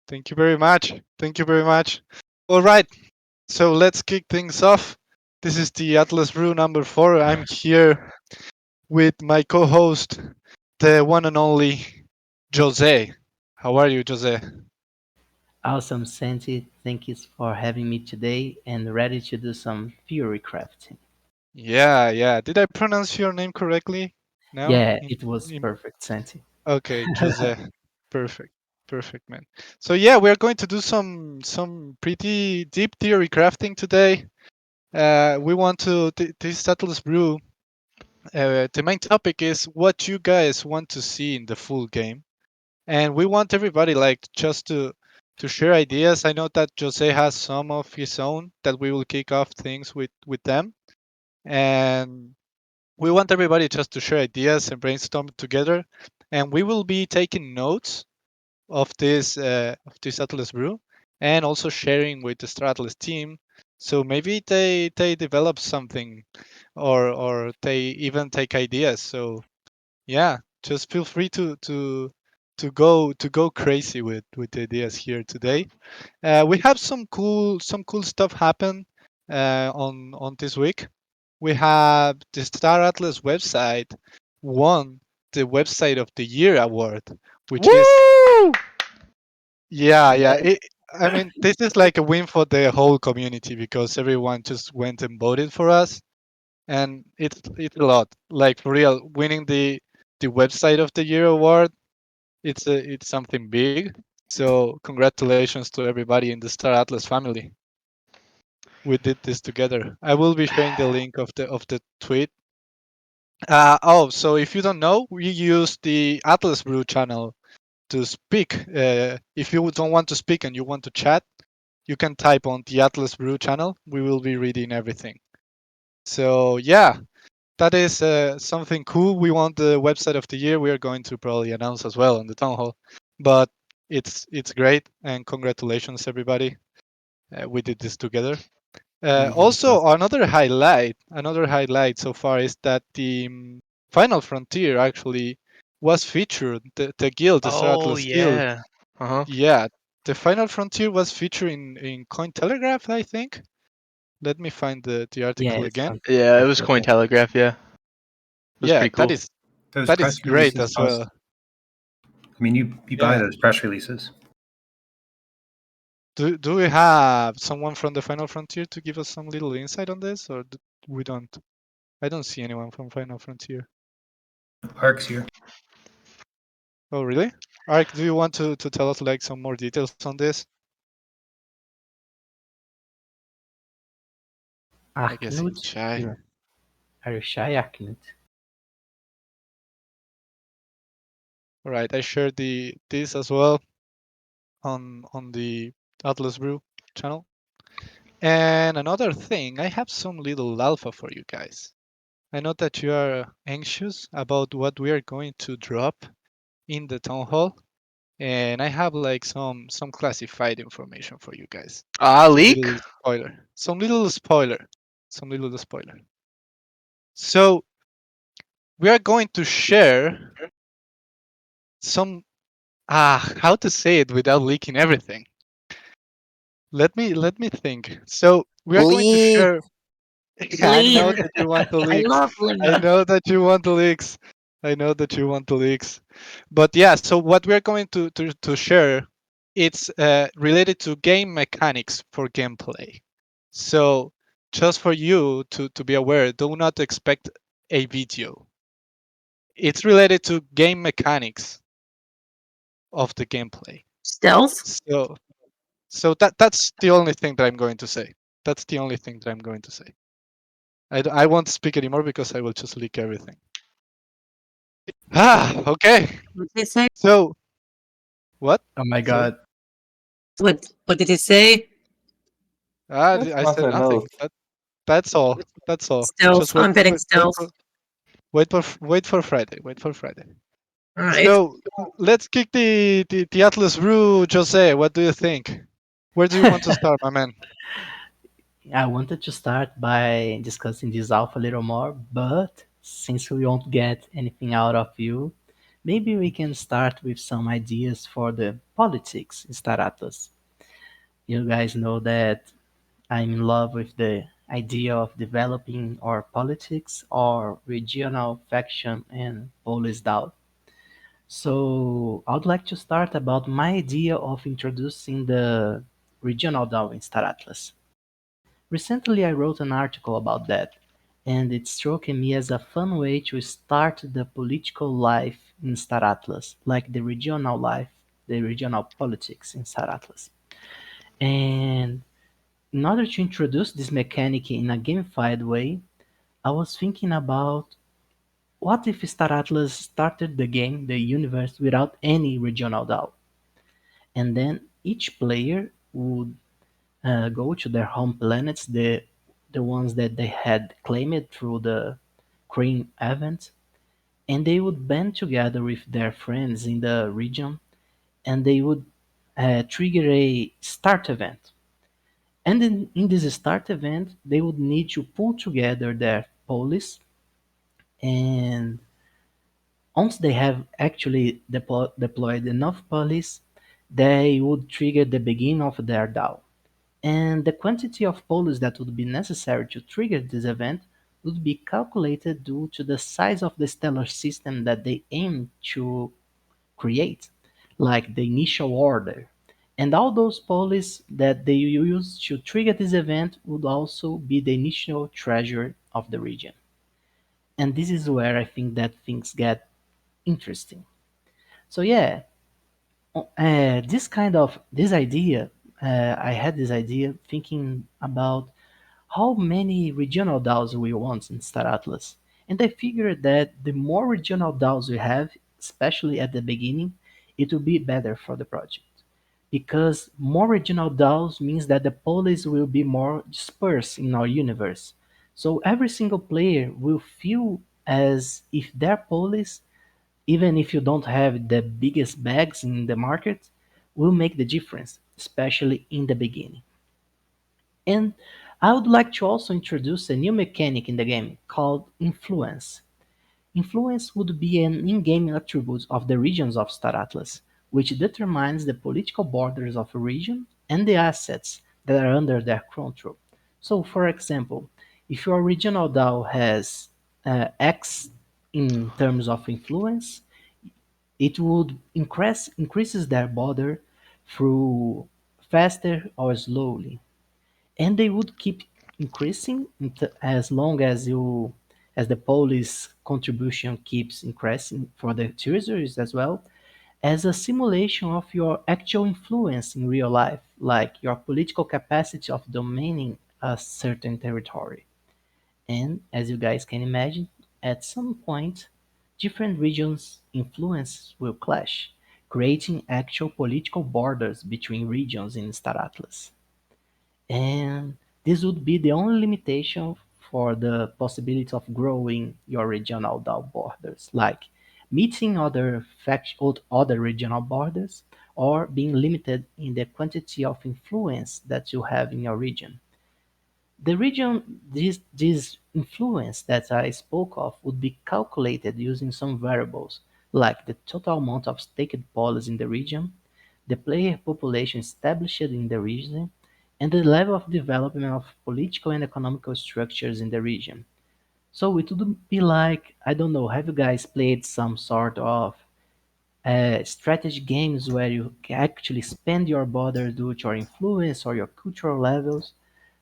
Thank you very much. Thank you very much. All right. So let's kick things off. This is the Atlas Brew number 4. I'm here with my co-host, the one and only Jose. How are you, Jose? Awesome, Santi. Thank you for having me today and ready to do some theory crafting. Yeah. Did I pronounce your name correctly? No? Yeah, it was perfect, Santi. Okay, Jose. Perfect. Perfect, man. So yeah, we're going to do some pretty deep theory crafting today. We want to this Atlas Brew. The main topic is what you guys want to see in the full game, and we want everybody like just to share ideas. I know that Jose has some of his own that we will kick off things with them, and we want everybody just to share ideas and brainstorm together, and we will be taking notes of this Atlas Brew, and also sharing with the Star Atlas team. So maybe they develop something, or they even take ideas. So yeah, just feel free to go crazy with the ideas here today. We have some cool stuff happen on this week. We have the Star Atlas website won the website of the year award, which is Woo! yeah. Yeah, I mean, this is like a win for the whole community because everyone just went and voted for us, and it's a lot. Like for real, winning the website of the year award, it's something big. So congratulations to everybody in the Star Atlas family. We did this together. I will be sharing the link of the tweet. So if you don't know, we use the Atlas Brew channel to speak. If you don't want to speak and you want to chat, you can type on the Atlas Brew channel. We will be reading everything. So yeah, that is something cool. We want the website of the year. We are going to probably announce as well on the town hall, but it's great and congratulations everybody. We did this together. Also, another highlight so far is that the Final Frontier actually was featured. The guild, the Star Oh Atlas Guild. yeah. Uh-huh. Yeah, the Final Frontier was featured in Cointelegraph, I think. Let me find the yeah, article it's again. Yeah, it was yeah. Cointelegraph, yeah. It was Yeah, pretty that cool. is Those that is press great releases as cost. well. I mean, you buy Yeah. those press releases. Do we have someone from the Final Frontier to give us some little insight on this, or we don't? I don't see anyone from Final Frontier. Arcs here. Oh, really? Ark, do you want to tell us like some more details on this? I guess he's Arknut? shy. Are you shy, Arknut? All right, I shared this as well on the Atlas Brew channel. And another thing, I have some little alpha for you guys. I know that you are anxious about what we are going to drop in the town hall, and I have like some classified information for you guys. Some Leak? little spoiler. Some little spoiler. So we are going to share some how to say it without leaking everything. Let me think. So we are going to Leak, share. I know leak. that you want the I leaks. love I leak. know that you want the leaks. I know that you want the leaks. But yeah, so what we are going to share, it's related to game mechanics for gameplay. So just for you to be aware, do not expect a video. It's related to game mechanics of the gameplay. Stealth. So that's the only thing that I'm going to say. That's the only thing that I'm going to say. I won't speak anymore because I will just leak everything. Okay. What did he say? So what? Oh my Sorry. god. What did he say? That's I not said nothing. enough. That's all. That's all. Stealth. Just I'm betting stealth. wait for Friday. Wait for Friday. All right. So let's kick the Atlas Brew, Jose. What do you think? Where do you want to start, my man? I wanted to start by discussing this alpha a little more, but since we won't get anything out of you, maybe we can start with some ideas for the politics in Star Atlas. You guys know that I'm in love with the idea of developing our politics or regional faction and police DAO. So I would like to start about my idea of introducing the regional DAO in Star Atlas. Recently I wrote an article about that, and it struck me as a fun way to start the political life in Star Atlas, like the regional life, the regional politics in Star Atlas. And in order to introduce this mechanic in a gamified way, I was thinking about what if Star Atlas started the game, the universe, without any regional DAO? And then each player would go to their home planets, the ones that they had claimed through the Cream event, and they would band together with their friends in the region, and they would trigger a start event. And in this start event, they would need to pull together their police, and once they have actually deployed enough police, they would trigger the beginning of their DAO. And the quantity of police that would be necessary to trigger this event would be calculated due to the size of the stellar system that they aim to create, like the initial order. And all those police that they use to trigger this event would also be the initial treasure of the region. And this is where I think that things get interesting. So yeah, this idea, I had this idea thinking about how many regional DAOs we want in Star Atlas. And I figured that the more regional DAOs we have, especially at the beginning, it will be better for the project. Because more regional DAOs means that the police will be more dispersed in our universe. So every single player will feel as if their police, even if you don't have the biggest bags in the market, will make the difference, especially in the beginning. And I would like to also introduce a new mechanic in the game called influence. Influence would be an in-game attribute of the regions of Star Atlas, which determines the political borders of a region and the assets that are under their control. So, for example, if your regional DAO has X in terms of influence, it would increases their border through faster or slowly, and they would keep increasing as long as the police contribution keeps increasing for the users as well, as a simulation of your actual influence in real life, like your political capacity of domaining a certain territory. And as you guys can imagine, at some point different regions' influence will clash, creating actual political borders between regions in Star Atlas. And this would be the only limitation for the possibility of growing your regional DAO borders, like meeting other regional borders or being limited in the quantity of influence that you have in your region. The region, this influence that I spoke of would be calculated using some variables, like the total amount of staked polis in the region, the player population established in the region, and the level of development of political and economical structures in the region. So it would be like, I don't know, have you guys played some sort of strategy games where you can actually spend your border due to your influence or your cultural levels?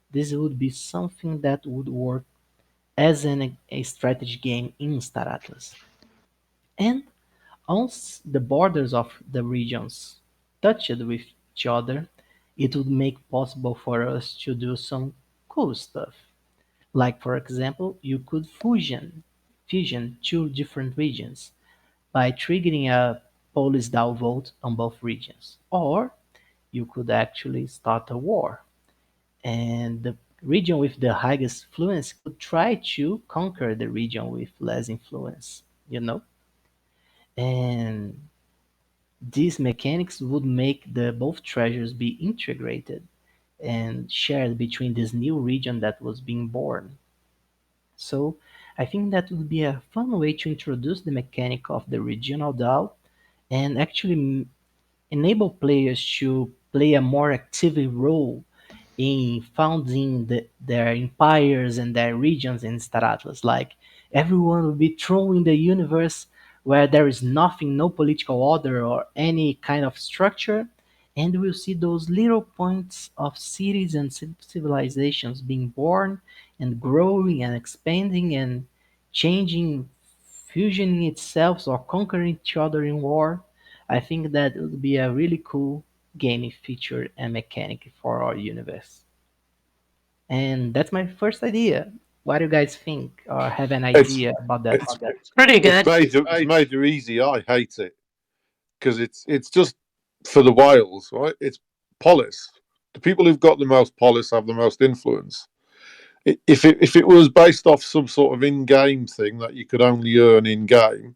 This would be something that would work as a strategy game in Star Atlas. And once the borders of the regions touched with each other, it would make possible for us to do some cool stuff. Like for example, you could fusion two different regions by triggering a police DAO vote on both regions. Or you could actually start a war, and the region with the highest influence could try to conquer the region with less influence, you know? And these mechanics would make the both treasures be integrated and shared between this new region that was being born. So I think that would be a fun way to introduce the mechanic of the regional DAO and actually enable players to play a more active role in founding their empires and their regions in Star Atlas. Like everyone will be thrown in the universe where there is nothing, no political order or any kind of structure, and we'll see those little points of cities and civilizations being born and growing and expanding and changing, fusioning itself or conquering each other in war. I think that would be a really cool gaming feature and mechanic for our universe. And that's my first idea. What do you guys think or have an It's idea about that? it's Pretty it's good. major easy. I hate it because it's just for the whales, right? It's polis. The people who've got the most polis have the most influence. If it was based off some sort of in-game thing that you could only earn in-game,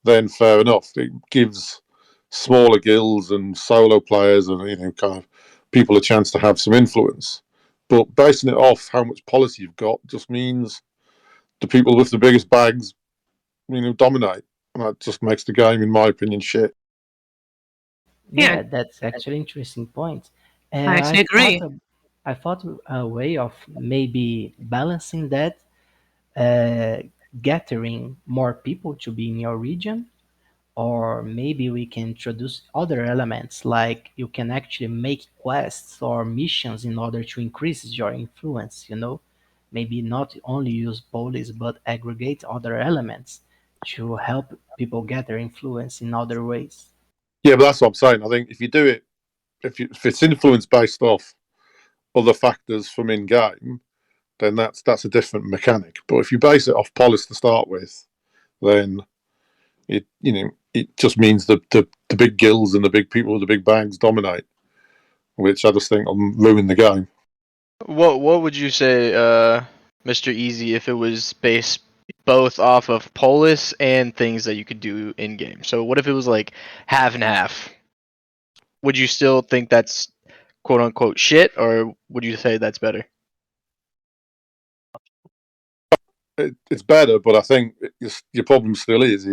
then fair enough. It gives smaller guilds and solo players and kind of people a chance to have some influence. But basing it off how much policy you've got just means the people with the biggest bags, dominate. And that just makes the game, in my opinion, shit. Yeah, Yeah, that's actually interesting point. I I actually thought agree. I thought a way of maybe balancing that, uh, gathering more people to be in your region, or maybe we can introduce other elements like you can actually make quests or missions in order to increase your influence, maybe not only use police but aggregate other elements to help people get their influence in other ways. Yeah, but that's what I'm saying. I think if you do it, if it's influence based off other factors from in-game, then that's a different mechanic. But if you base it off policy to start with, then it just means the big guilds and the big people with the big bags dominate, which I just think will ruin the game. What would you say, Mr. Easy, if it was based both off of polis and things that you could do in game? So what if it was like half and half? Would you still think that's quote unquote shit, or would you say that's better? It's better, but I think your problem still is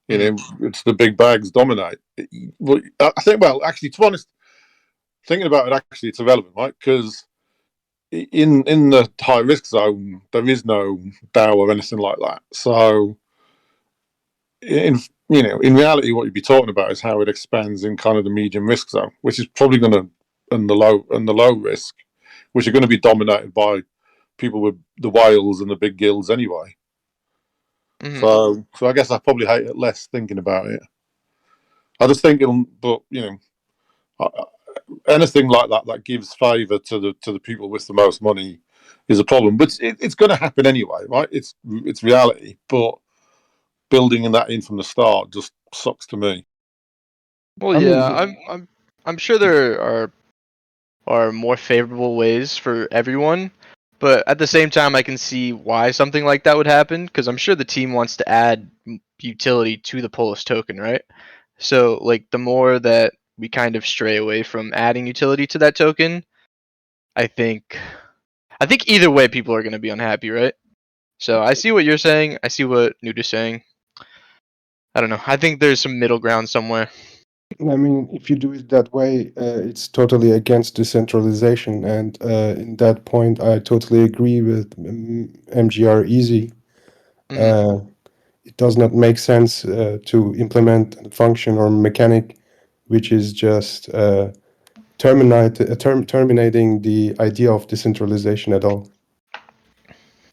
it's the big bags dominate. Well, I think. Well, actually, to be honest, thinking about it, actually, it's irrelevant, right? Because in the high risk zone, there is no DAO or anything like that. So, in reality, what you'd be talking about is how it expands in kind of the medium risk zone, which is probably going to and the low risk, which are going to be dominated by people with the whales and the big guilds anyway. Mm-hmm. So I guess I probably hate it less thinking about it. I just think it'll, but anything like that gives favour to the people with the most money is a problem. But it's going to happen anyway, right? It's reality. But building that in from the start just sucks to me. Well, I yeah, mean, I'm sure there are more favorable ways for everyone, but at the same time, I can see why something like that would happen because I'm sure the team wants to add utility to the Polis token, right? So, like, the more that we kind of stray away from adding utility to that token, I think I think either way, people are going to be unhappy, right? So I see what you're saying. I see what Newt is saying. I don't know. I think there's some middle ground somewhere. if you do it that way, it's totally against decentralization. And in that point, I totally agree with MGR Easy. Mhm. It does not make sense to implement a function or mechanic which is just terminating the idea of decentralization at all.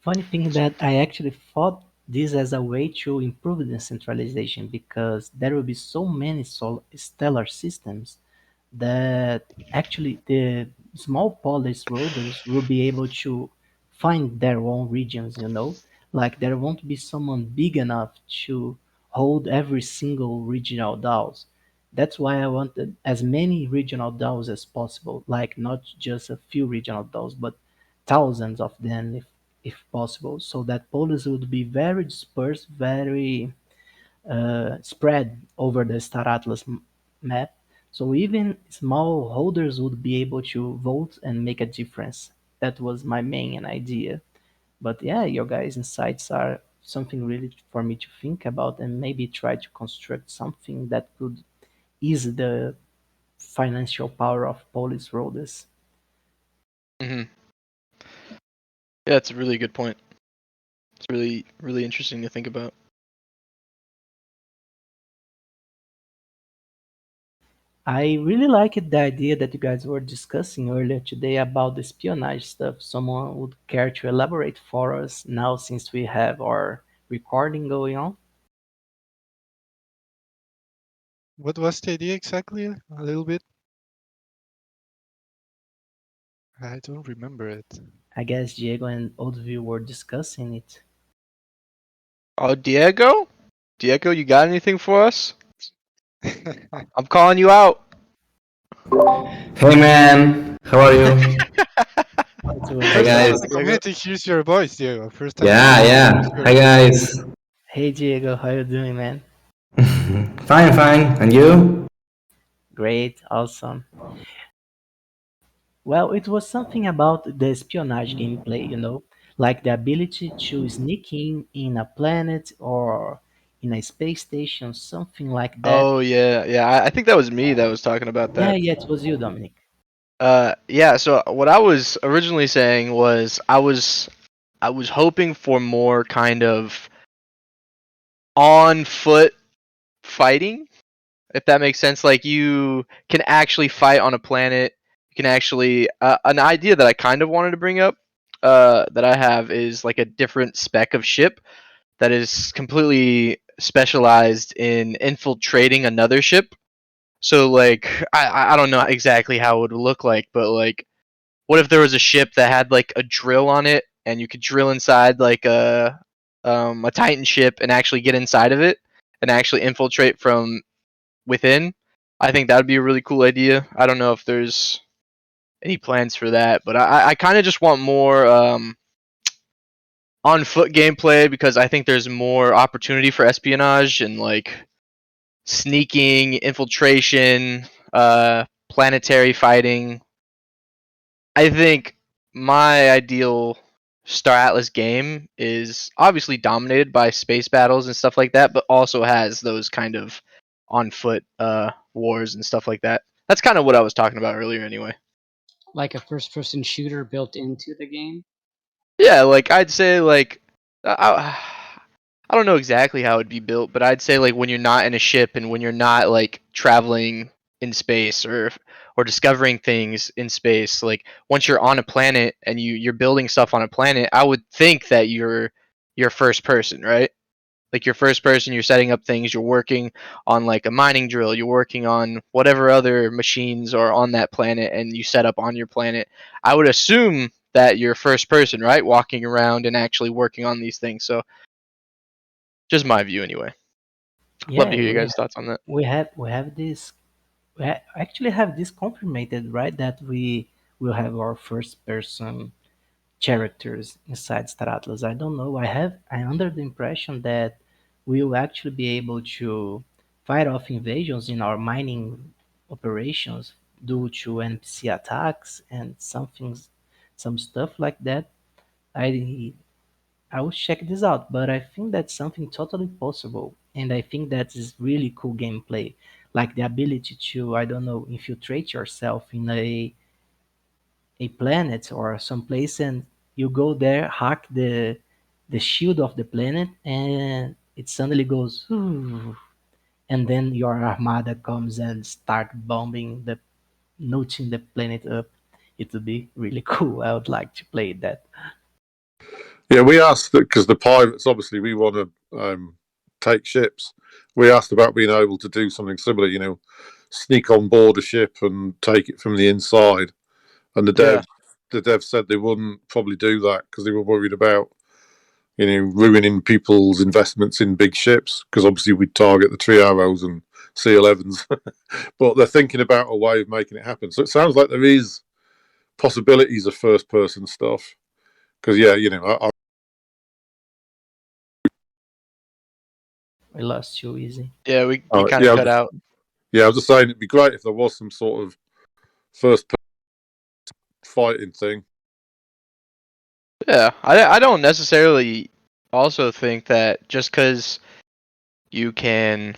Funny thing that I actually thought this as a way to improve decentralization because there will be so many stellar systems that actually the small police roaders will be able to find their own regions. Like there won't be someone big enough to hold every single regional DAOs. That's why I wanted as many regional DAOs as possible, like not just a few regional DAOs, but thousands of them if possible, so that police would be very dispersed, very spread over the Star Atlas map, so even small holders would be able to vote and make a difference. That was my main idea. But yeah, your guys' insights are something really for me to think about and maybe try to construct something that could ease the financial power of Polish roaders. Hmm. Yeah, it's a really good point. It's really, really interesting to think about. I really liked the idea that you guys were discussing earlier today about the espionage stuff. Someone would care to elaborate for us now since we have our recording going on? What was the idea exactly? A little bit. I don't remember it. I guess Diego and Oldview were discussing it. Oh, Diego? Diego, you got anything for us? I'm calling you out. Hey man, how are you? It was Hey First time guys. the Diego? community hears your voice, Diego. First time the Yeah, community yeah. hears your Hi voice. guys. Hey Diego, how you doing, man? Fine, fine. And you? Great, awesome. Well, it was something about the espionage gameplay, like the ability to sneak in a planet or in a space station, something like that. Oh yeah, yeah. I think that was me that was talking about Yeah, that. yeah, it was you, Dominic. Yeah. So what I was originally saying was I was hoping for more kind of on foot fighting, if that makes sense. Like you can actually fight on a planet. You can actually an idea that I kind of wanted to bring up that I have is like a different spec of ship that is completely specialized in infiltrating another ship. So like I don't know exactly how it would look like, but like what if there was a ship that had like a drill on it and you could drill inside like a Titan ship and actually get inside of it and actually infiltrate from within? I think that would be a really cool idea. I don't know if there's any plans for that, but I kind of just want more on foot gameplay because I think there's more opportunity for espionage and like sneaking, infiltration, planetary fighting. I think my ideal Star Atlas game is obviously dominated by space battles and stuff like that, but also has those kind of on foot wars and stuff like that. That's kind of what I was talking about earlier, anyway. Like a first-person shooter built into the game. Yeah, like I'd say like I don't know exactly how it'd be built, but I'd say like when you're not in a ship and when you're not like traveling in space or discovering things in space, like once you're on a planet and you're building stuff on a planet, I would think that you're first person, right? Like you're first person, you're setting up things, you're working on like a mining drill, you're working on whatever other machines are on that planet and you set up on your planet. I would assume that you're first person, right? Walking around and actually working on these things. So just my view anyway. Love to Yeah, hear your guys' thoughts on that. we have this. Actually have this confirmed, right? That we will have our first person characters inside Star Atlas. I don't know. I'm under the impression that we will actually be able to fight off invasions in our mining operations due to NPC attacks and some stuff like that. I I will check this out, but I think that's something totally possible, and I think that is really cool gameplay, like the ability to, I don't know, infiltrate yourself in a planet or some place, and you go there, hack the shield of the planet, and it suddenly goes, "Ooh," and then your armada comes and start bombing the, nudging the planet up. It would be really cool. I would like to play that. Yeah, we asked because the pirates obviously we want to take ships. We asked about being able to do something similar, sneak on board a ship and take it from the inside. And Yeah. the dev said they wouldn't probably do that because they were worried about ruining people's investments in big ships because obviously we'd target the Triaros and C11s. But they're thinking about a way of making it happen. So it sounds like there is possibilities of first person stuff. Because yeah, I lost you, easy. Yeah, we kind of yeah, cut out. yeah. I was just saying it'd be great if there was some sort of first person fighting thing. Yeah, I don't necessarily also think that just because you can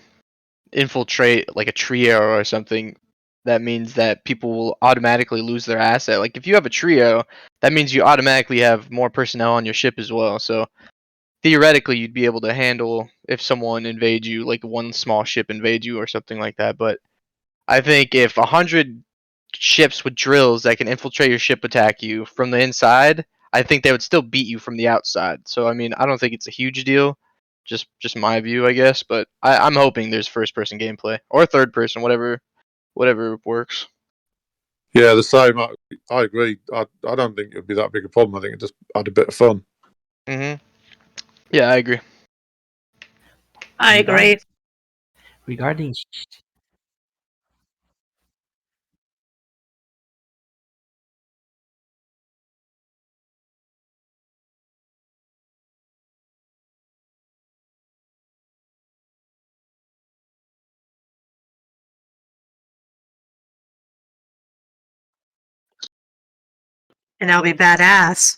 infiltrate like a trio or something, that means that people will automatically lose their asset. Like if you have a trio, that means you automatically have more personnel on your ship as well. So theoretically, you'd be able to handle if someone invades you, like one small ship invades you or something like that. But I think if 100 ships with drills that can infiltrate your ship attack you from the inside, I think they would still beat you from the outside. So I mean, I don't think it's a huge deal. Just my view, I guess. But I'm hoping there's first person gameplay or third person, whatever works. Yeah, the same. I agree. I don't think it'd be that big a problem. I think it just add a bit of fun. Mhm. Yeah, I agree. I agree. Regarding And I'll be badass.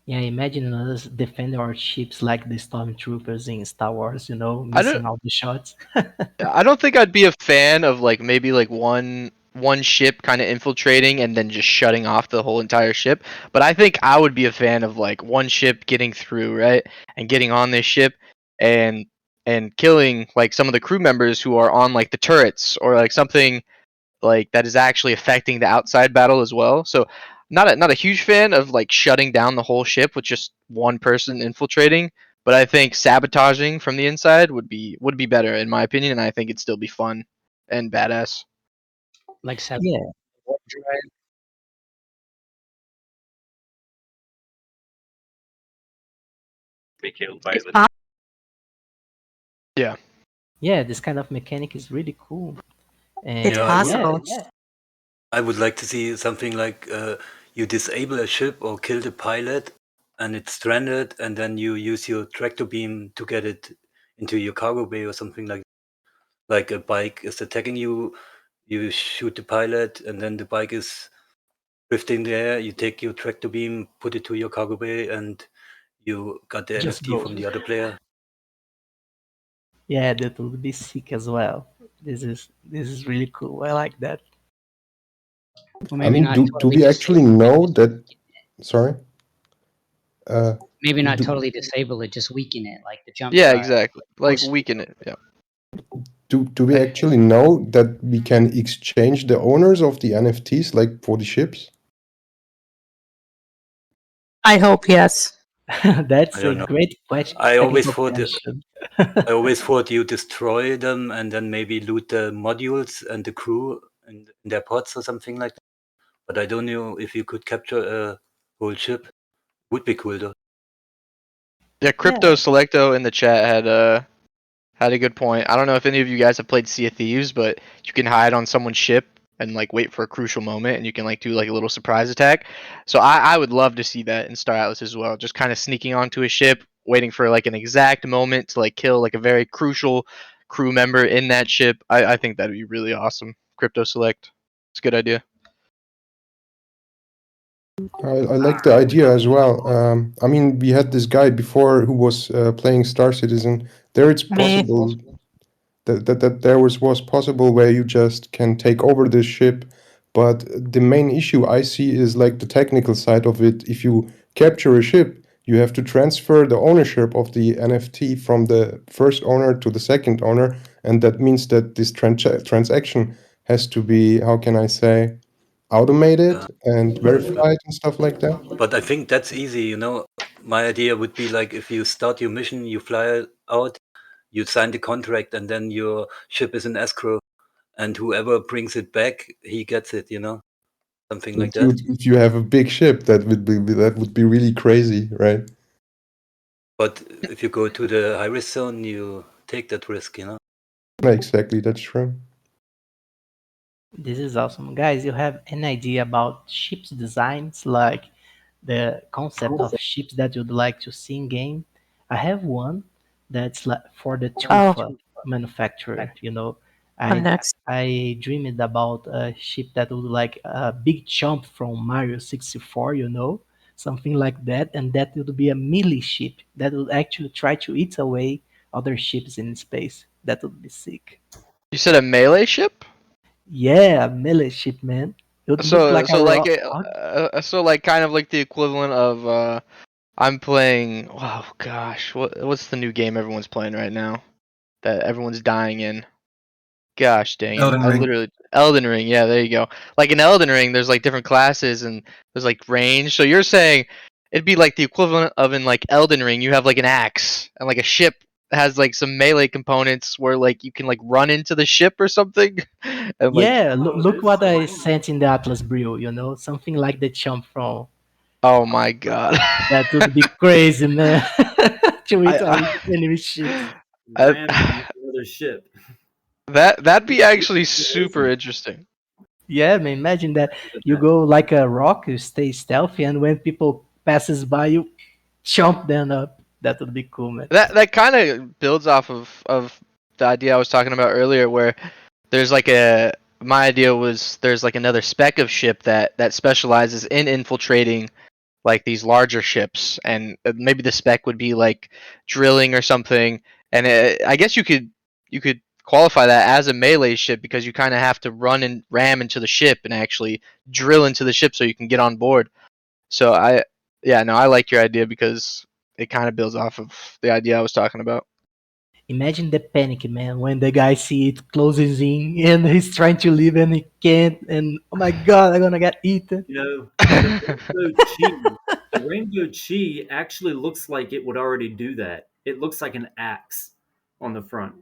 Yeah, imagine us defend our ships like the stormtroopers in Star Wars, I don't missing all the shots. I don't think I'd be a fan of like maybe like one ship kind of infiltrating and then just shutting off the whole entire ship. But I think I would be a fan of like one ship getting through, right? And getting on this ship and and killing like some of the crew members who are on like the turrets or like something like that is actually affecting the outside battle as well. So not a huge fan of like shutting down the whole ship with just one person infiltrating, but I think sabotaging from the inside would be better in my opinion, and I think it'd still be fun and badass. Like seven Yeah, warp drive. It's possible. Yeah. yeah, this kind of mechanic is really cool. And It's Yeah, possible. I would like to see something like you disable a ship or kill the pilot and it's stranded, and then you use your tractor beam to get it into your cargo bay or something like a bike is attacking you. You shoot the pilot, and then the bike is drifting there. You take your tractor beam, put it to your cargo bay, and you got the just NFT go. from the other player. Yeah, that would be sick as well. This is really cool. I like that. Well, I maybe mean, not do totally we actually disable it. know Just that? Sorry. Uh, maybe not do, totally disable it. Just weaken it, like the jump Yeah, drive. exactly. Like Push. weaken it. Yeah. do we actually know that we can exchange the owners of the NFTs like for the ships? I hope yes. That's I a don't know. great question, I always technical thought question. I always thought you destroy them and then maybe loot the modules and the crew in their pods or something like that. But I don't know if you could capture a whole ship. Would be cool though. Yeah, Yeah, Crypto Selecto in the chat had a good point. I don't know if any of you guys have played Sea of Thieves, but you can hide on someone's ship and like wait for a crucial moment, and you can like do like a little surprise attack. So I would love to see that in Star Atlas as well. Just kind of sneaking onto a ship, waiting for like an exact moment to like kill like a very crucial crew member in that ship. I think that'd be really awesome. Crypto Select, it's a good idea. I like the idea as well. I mean, we had this guy before who was playing Star Citizen. There, it's Me. possible that there was possible where you just can take over the ship, but the main issue I see is like the technical side of it. If you capture a ship, you have to transfer the ownership of the NFT from the first owner to the second owner, and that means that this transaction has to be, how can I say, automated and verified and stuff like that. But I think that's easy, you know. My idea would be like if you start your mission, you fly out, you sign the contract, and then your ship is in escrow, and whoever brings it back, he gets it, you know, something like that. If you have a big ship, that would be really crazy, right? But if you go to the high risk zone, you take that risk, you know. Exactly, that's true. this is awesome. Guys, you have an idea about ships designs, like the concept of ships that you'd like to see in game? I have one that's like for the Oh, Tufa manufacturer. I'm I next. I dreamed about a ship that would like a big jump from Mario 64. something like that, and that would be a melee ship that would actually try to eat away other ships in space. That would be sick. You said a melee ship? Yeah, a melee ship, man. It would look So like a so like rock. it, so like kind of like the equivalent of I'm playing. Oh gosh, what's the new game everyone's playing right now that everyone's dying in? Gosh dang it! Elden I Ring. literally Elden Ring. Yeah, there you go. Like in Elden Ring, there's like different classes and there's like range. So you're saying it'd be like the equivalent of in like Elden Ring, you have like an axe and like a ship has like some melee components where like you can like run into the ship or something and like Yeah, look what I sent in the Atlas-brew, something like the chump from. oh my god. That would be crazy, man. To eat all I, enemy ships. Ram I into another ship. that'd be actually super interesting. Yeah, man, imagine that you go like a rock, you stay stealthy, and when people passes by, you chomp them up. That would be cool, man. That kind of builds off of the idea I was talking about earlier, where there's like a my idea was there's like another spec of ship that specializes in infiltrating like these larger ships, and maybe the spec would be like drilling or something. And I guess you could qualify that as a melee ship because you kind of have to run and ram into the ship and actually drill into the ship so you can get on board. So yeah, no, I like your idea because it kind of builds off of the idea I was talking about. Imagine the panic, man, when the guy see it closes in and he's trying to leave and he can't, and oh my god, I'm gonna get eaten. You know, the rainbow chi actually looks like it would already do that. It looks like an axe on the front.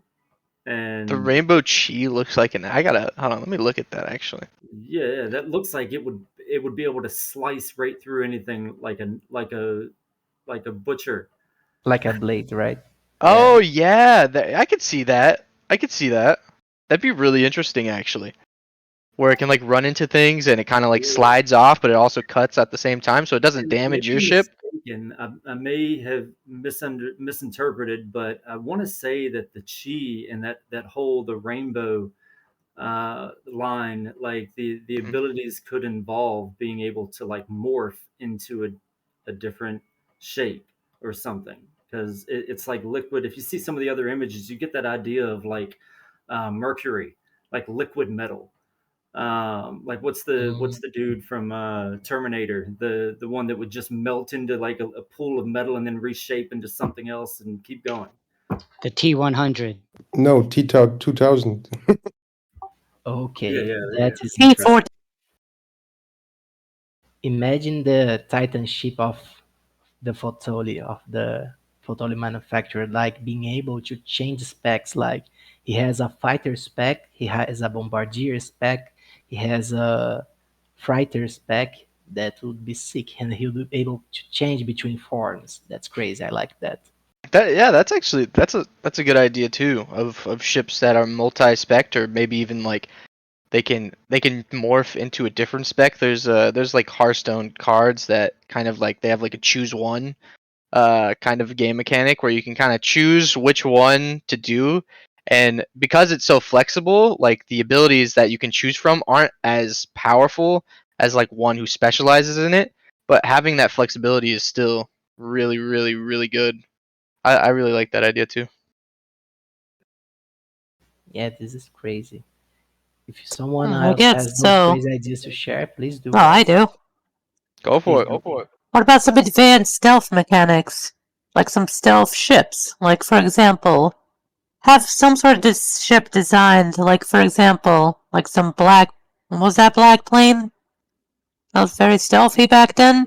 The And rainbow chi looks like an. I gotta hold on. Let me look at that actually. yeah, that looks like it would be able to slice right through anything like a butcher. Like a blade, right? Oh yeah, I could see that. I could see that. That'd be really interesting actually. Where it can like run into things and it kind of like slides off, but it also cuts at the same time, so it doesn't And I may damage your be ship. mistaken. I may have misinterpreted, but I want to say that the chi and that whole the rainbow line, like the Mhm. abilities could involve being able to like morph into a different shape or something. Because it's like liquid. If you see some of the other images, you get that idea of like mercury, like liquid metal. Like what's the dude from Terminator, the one that would just melt into like a pool of metal and then reshape into something else and keep going. The T100. No, T-Talk 2000. Yeah, Okay, yeah, that yeah. is interesting. P4. Imagine the Titan ship of the Fotoli manufacturer, like being able to change specs. Like he has a fighter spec, he has a bombardier spec, he has a fighter spec. That would be sick, and he'll be able to change between forms. That's crazy. I like that. Yeah, that's actually that's a good idea too of ships that are multi-spec or maybe even like they can morph into a different spec. There's like Hearthstone cards that kind of like they have like a choose one kind of game mechanic where you can kind of choose which one to do, and because it's so flexible, like the abilities that you can choose from aren't as powerful as like one who specializes in it, but having that flexibility is still really really really good. I really like that idea too. Yeah, this is crazy. If someone I else guess has those so. crazy ideas to share, please do, Oh, I guys. do. Go for Please it. do. What about some advanced stealth mechanics? Like some stealth ships. Like, for example, have some sort of ship designed, like, for example, like some black. What was that black plane? That was very stealthy back then?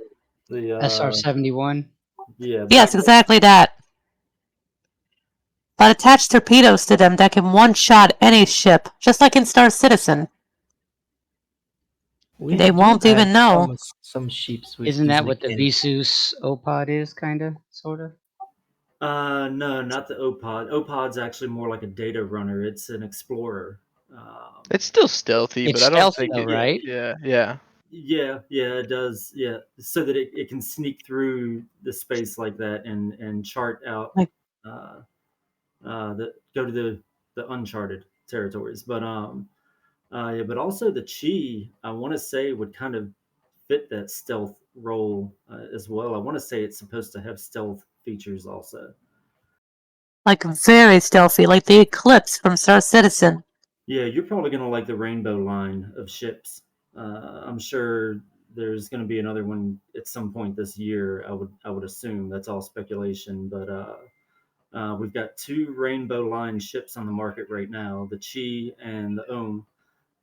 The SR-71. yeah, Yes, exactly that. But attach torpedoes to them that can one-shot any ship, just like in Star Citizen. We They do won't have even know. some ships with Isn't this that what the mechanic. Vsauce OPOD is, kind of, sort of? no, not the OPOD. OPOD's actually more like a data runner. It's an explorer. It's still stealthy, but It's I don't stealthy, think though, it. right? Yeah. Yeah, it does. Yeah, so that it can sneak through the space like that and chart out Like, uh, go to the uncharted territories. But yeah, but also the chi, I want to say would kind of fit that stealth role as well. I want to say it's supposed to have stealth features also. Like very stealthy, like the Eclipse from Star Citizen. Yeah, you're probably going to like the rainbow line of ships. I'm sure there's going to be another one at some point this year. I would assume that's all speculation, but we've got two rainbow line ships on the market right now, the Chi and the Ohm,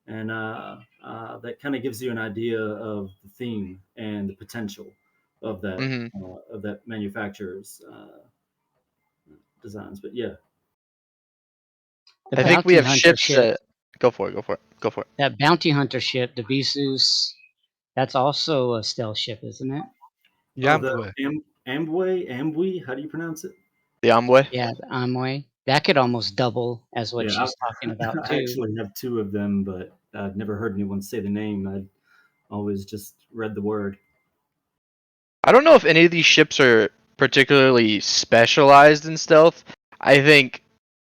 and that kind of gives you an idea of the theme and the potential Hmm. of that manufacturer's designs. But yeah, The I think we bounty have hunter ships ship, that. Go for it. Go for it. Go for it. that bounty hunter ship, the Visus, that's also a stealth ship, isn't it? oh the Yambwe. Amway, how do you pronounce it? The Amway. Yeah, the Amway. That could almost double as what Yeah, she's talking about I too. actually have two of them, but I've never heard anyone say the name. I always just read the word. I don't know if any of these ships are particularly specialized in stealth. I think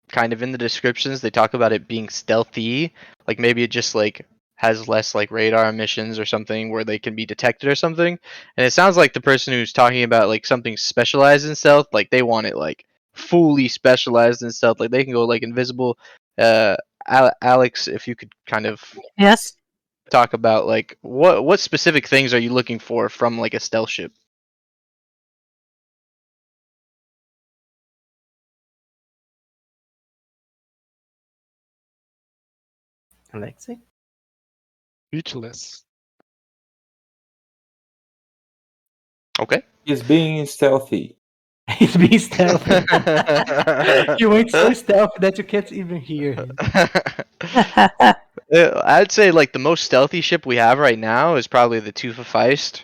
kind of in the descriptions they talk about it being stealthy, like maybe it just like has less like radar emissions or something where they can be detected or something. And it sounds like the person who's talking about like something specialized in stealth, like they want it like fully specialized in stealth, like they can go like invisible. Uh, Alex, if you could kind of Yes? talk about like what specific things are you looking for from like a stealth ship? Alexei? Speechless. Okay. Is being stealthy. He's being stealthy. He went so stealthy that you can't even hear him. I'd say like the most stealthy ship we have right now is probably the Tufa Feist.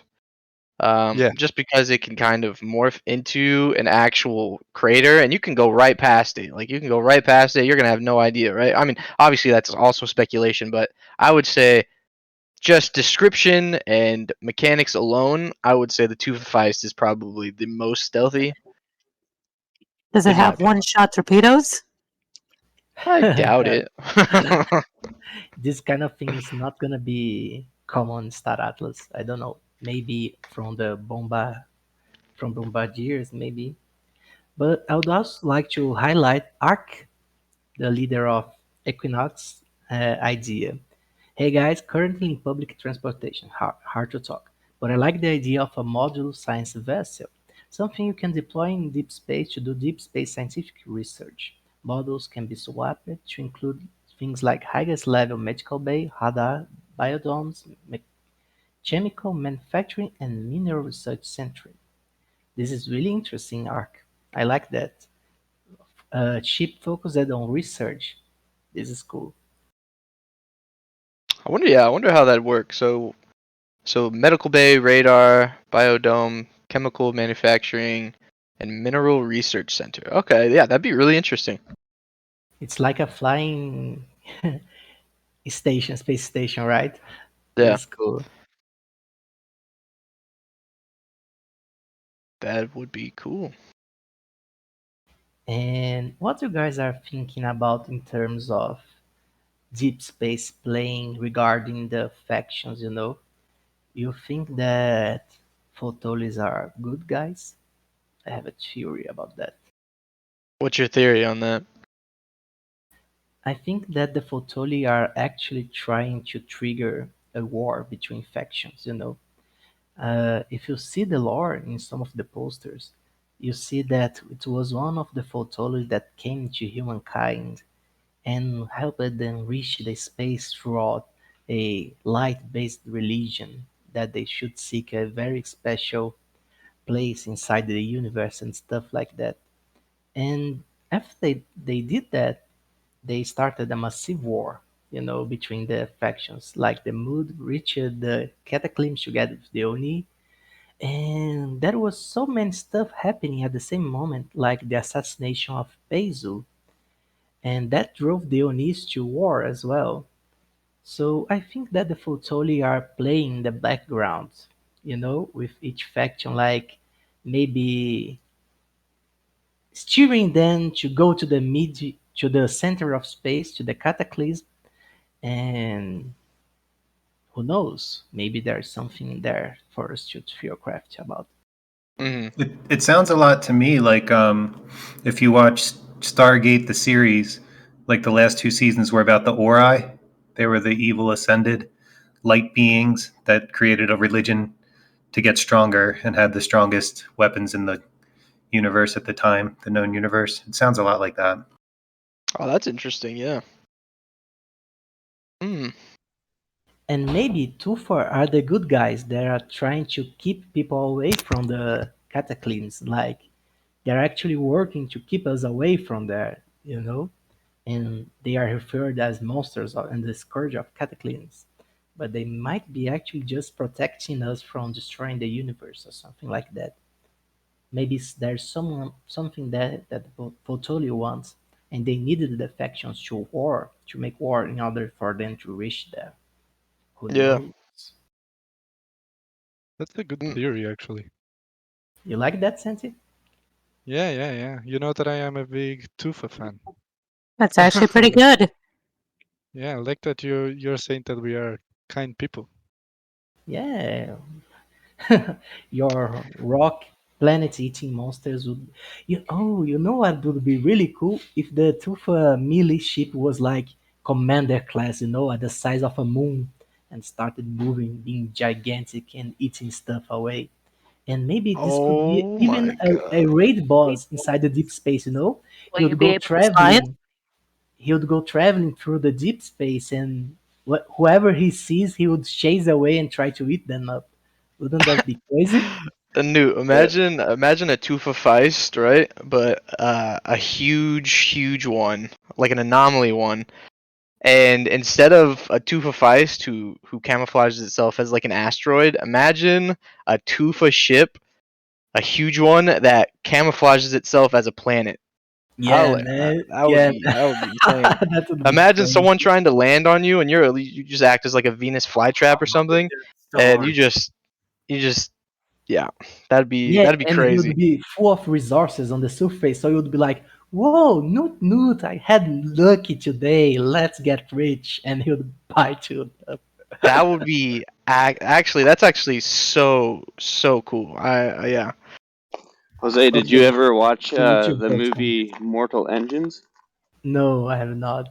Yeah. Just because it can kind of morph into an actual crater and you can go right past it. Like you can go right past it, you're gonna have no idea, right? I mean, obviously that's also speculation, but I would say just description and mechanics alone, I would say the Tufa Feist is probably the most stealthy. Does it In my have opinion. one-shot torpedoes? I doubt it. This kind of thing is not gonna be common in Star Atlas. I don't know. Maybe from bombardiers, maybe. But I would also like to highlight Ark, the leader of Equinox idea. Hey guys, currently in public transportation, hard to talk. But I like the idea of a modular science vessel, something you can deploy in deep space to do deep space scientific research. Models can be swapped to include things like highest level medical bay, radar, biodomes, chemical manufacturing, and mineral research center. This is really interesting, Arc. I like that. Chip focused on research. This is cool. I wonder how that works. So medical bay, radar, biodome, chemical manufacturing, and mineral research center. Okay, yeah, that'd be really interesting. It's like a flying station, space station, right? Yeah, This is cool. that would be cool. And what you guys are thinking about in terms of deep space playing regarding the factions, You think that Photolis are good guys? I have a theory about that. What's your theory on that? I think that the Photoli are actually trying to trigger a war between factions. If you see the lore in some of the posters, you see that it was one of the Photoli that came to humankind and helped them reach the space throughout a light-based religion that they should seek a very special place inside the universe and stuff like that. And after they did that, they started a massive war, between the factions. Like the mood reached the cataclysm together with the Oni, and there was so many stuff happening at the same moment, like the assassination of Bezu, and that drove the Onis to war as well. So I think that the Futoli are playing in the background, with each faction, like maybe steering them to go to to the center of space, to the cataclysm, and Who knows? Maybe there's something in there for us to theorycraft about. Mm-hmm. It sounds a lot to me like if you watch Stargate the series, like the last two seasons were about the Ori. They were the evil ascended light beings that created a religion to get stronger and had the strongest weapons in the universe at the time, the known universe. It sounds a lot like that. Oh, that's interesting. Yeah. Mm. And maybe Tufor are the good guys that are trying to keep people away from the cataclysms. Like they're actually working to keep us away from there, you know? And they are referred as monsters and the scourge of cataclysms. But they might be actually just protecting us from destroying the universe or something like that. Maybe there's something that Voltoli wants, and they needed the factions to make war in order for them to reach there. Who Yeah. knows? That's a good Mm. theory, actually. You like that, Santi? Yeah, yeah, yeah. You know that I am a big Tufa fan. That's actually pretty good. Yeah, I like that you're saying that we are kind people. Yeah. Your rock planet eating monsters would you know what would be really cool if the Tufa melee ship was like commander class, at the size of a moon and started moving, being gigantic and eating stuff away. And maybe this could be Oh even my a god. raid boss inside the deep space, Will He you would be go able to fly it? traveling. He would go traveling through the deep space, and whoever he sees, he would chase away and try to eat them up. Wouldn't that be crazy? A new imagine a Tufa Feist, right? But a huge one, like an anomaly one. And instead of a Tufa Feist who camouflages itself as like an asteroid, imagine a Tufa ship, a huge one that camouflages itself as a planet. Yeah, man. Yeah, That would be insane. that would be Imagine crazy. someone trying to land on you and you just act as like a Venus flytrap or something, and Star. you just yeah, Yeah, that'd be and he crazy. would be full of resources on the surface, so you would be like, "Whoa, Newt, I had lucky today. Let's get rich," and he would buy you up. That would be actually that's actually so cool. Yeah. Jose, did you Okay, ever watch we need to the vote on. movie Mortal Engines? No, I have not.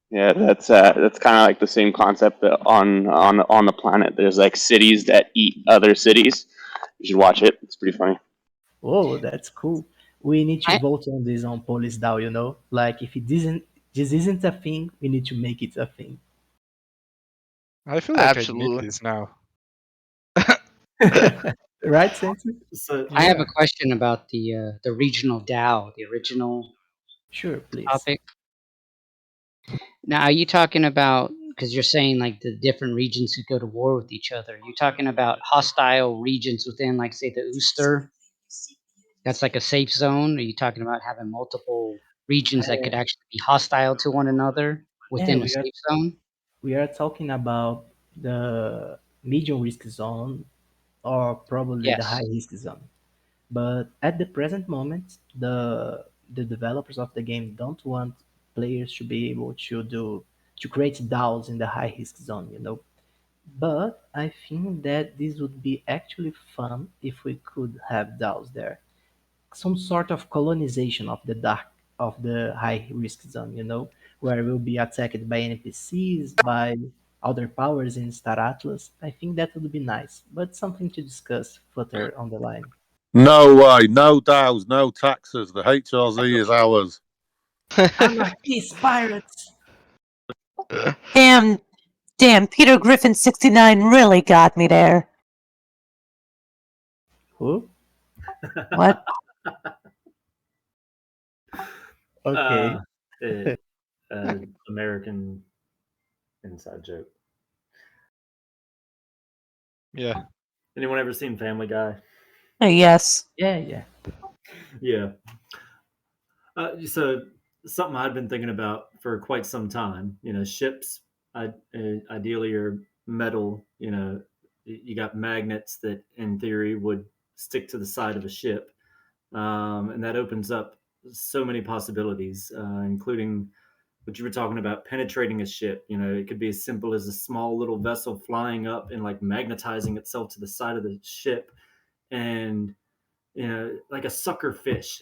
Yeah, that's kind of like the same concept that on the planet. There's like cities that eat other cities. You should watch it. It's pretty funny. Oh, that's cool. We need to I vote on this on Police Dow, Like if this isn't a thing, we need to make it a thing. I feel like I need Absolutely. this now. Right, Santi? So I have a Yeah. question about the regional DAO, the original Sure, please. topic. Now, are you talking about, because you're saying like the different regions could go to war with each other? Are you talking about hostile regions within, like, say, the Ooster? That's like a safe zone. Are you talking about having multiple regions that could actually be hostile to one another Yeah, within a safe zone? we are talking about the medium risk zone or probably the Yes. high risk zone. But at the present moment, the developers of the game don't want players to be able to create DAOs in the high risk zone, But I think that this would be actually fun if we could have DAOs there. Some sort of colonization of the high risk zone, where we'll be attacked by NPCs, by other powers in Star Atlas. I think that would be nice, but something to discuss further on the line. No way, no DAOs, no taxes. The HRZ is ours. Anarchist pirates. Damn, damn, Peter Griffin 69 really got me there. Who? What? Okay. uh, American inside joke. Yeah. Anyone ever seen Family Guy? Yes. Yeah. Yeah. So something I've been thinking about for quite some time. Ships ideally are metal. You got magnets that, in theory, would stick to the side of a ship, and that opens up so many possibilities, including what you were talking about, penetrating a ship. It could be as simple as a small little vessel flying up and like magnetizing itself to the side of the ship, and like a sucker fish.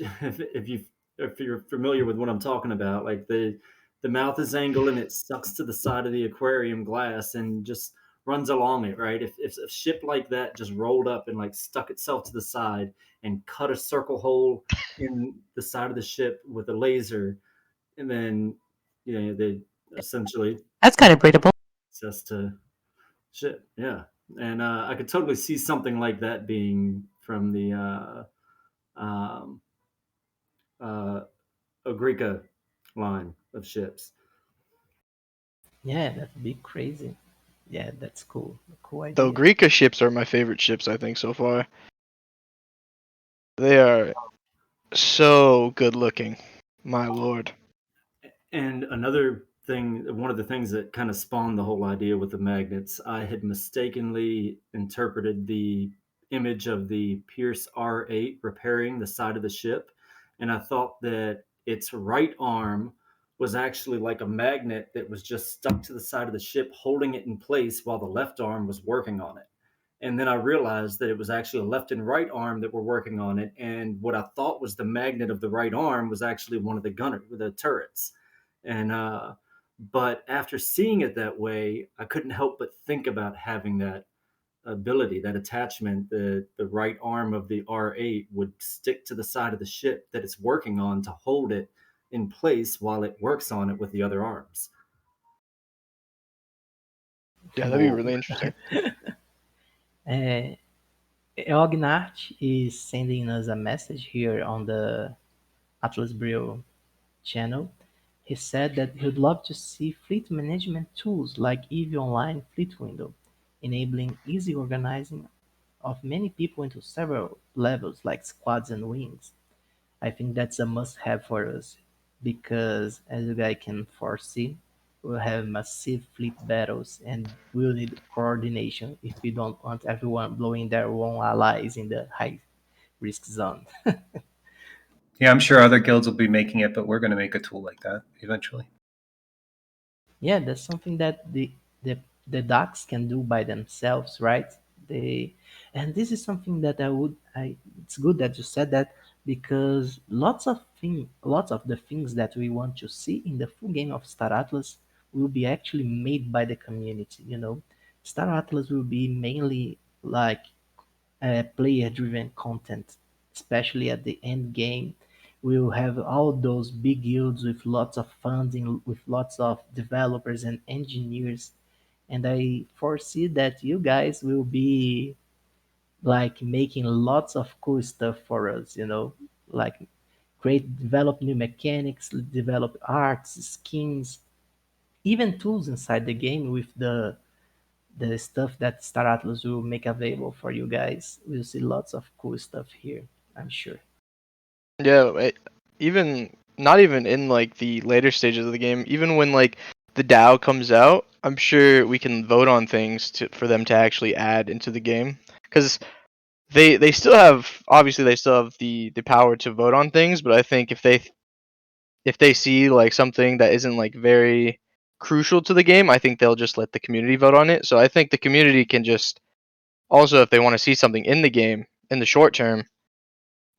If you're familiar with what I'm talking about, like the mouth is angled and it sucks to the side of the aquarium glass and just runs along it, right? If a ship like that just rolled up and like stuck itself to the side and cut a circle hole in the side of the ship with a laser, and then they essentially That's kind of breedable. access to shit, yeah. And I could totally see something like that being from the um, uh, Agrica line of ships. Yeah, that'd be crazy. Yeah, that's cool. A cool The idea. Greeka ships are my favorite ships, I think, so far. They are so good looking. My lord. And another thing, one of the things that kind of spawned the whole idea with the magnets, I had mistakenly interpreted the image of the Pierce R8 repairing the side of the ship, and I thought that its right arm was actually like a magnet that was just stuck to the side of the ship, holding it in place while the left arm was working on it. And then I realized that it was actually a left and right arm that were working on it. And what I thought was the magnet of the right arm was actually one of the gunner, the turrets. And but after seeing it that way, I couldn't help but think about having that ability, that attachment. The right arm of the R8 would stick to the side of the ship that it's working on to hold it in place while it works on it with the other arms. Yeah, that'd be Whoa. really interesting. uh, Ognart is sending us a message here on the Atlas Brew channel. He said that he'd love to see fleet management tools like EV Online Fleet Window, enabling easy organizing of many people into several levels like squads and wings. I think that's a must-have for us because, as you guys can foresee, we'll have massive fleet battles and we'll need coordination if we don't want everyone blowing their own allies in the high-risk zone. Yeah, I'm sure other guilds will be making it, but we're going to make a tool like that eventually. Yeah, that's something that the the ducks can do by themselves, right? They and this is something that I it's good that you said that because lots of the things that we want to see in the full game of Star Atlas will be actually made by the community, you know. Star Atlas will be mainly like player-driven content, especially at the end game. We'll have all those big guilds with lots of funding, with lots of developers and engineers, and I foresee that you guys will be like making lots of cool stuff for us, you know, like develop new mechanics, develop arts, skins, even tools inside the game with the stuff that Star Atlas will make available for you guys. We'll see lots of cool stuff here, I'm sure. Yeah, even not even in like the later stages of the game, even when like the DAO comes out, I'm sure we can vote on things for them to actually add into the game because they still have, obviously they still have the power to vote on things, but I think if they see like something that isn't like very crucial to the game, I think they'll just let the community vote on it. So I think the community can just also, if they want to see something in the game in the short term,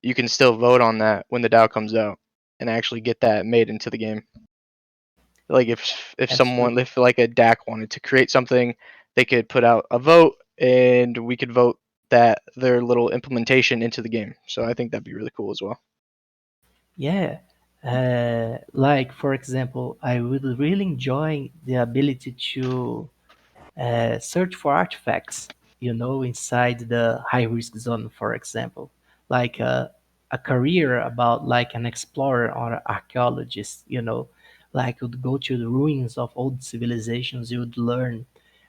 you can still vote on that when the DAO comes out and actually get that made into the game. Like Absolutely. if like a DAC wanted to create something, they could put out a vote and we could vote that their little implementation into the game. So I think that'd be really cool as well. Yeah. Like, for example, I would really enjoy the ability to search for artifacts, you know, inside the high risk zone, for example, like a career about like an explorer or archaeologist, you know, like would go to the ruins of old civilizations, you would learn.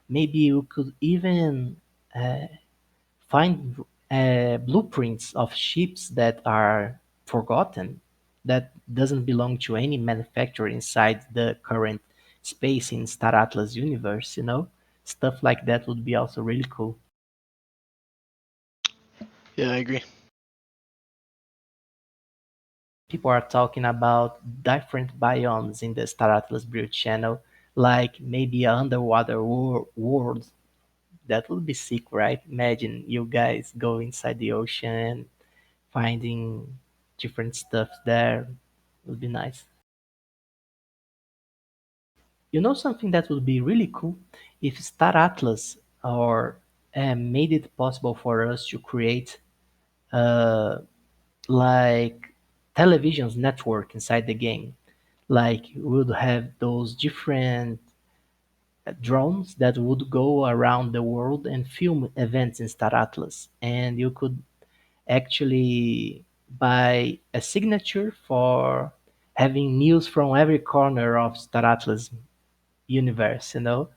Maybe you could even uh, find blueprints of ships that are forgotten, that doesn't belong to any manufacturer inside the current space in Star Atlas universe, you know? Stuff like that would be also really cool. Yeah, I agree. people are talking about different biomes in the Star Atlas Brew channel, like maybe an underwater world. That would be sick, right? Imagine you guys go inside the ocean, finding different stuff there. Would be nice. You know something that would be really cool if Star Atlas or made it possible for us to create uh, like television's network inside the game. Like we would have those different drones that would go around the world and film events in Star Atlas, and you could actually buy a signature for having news from every corner of Star Atlas universe, you know?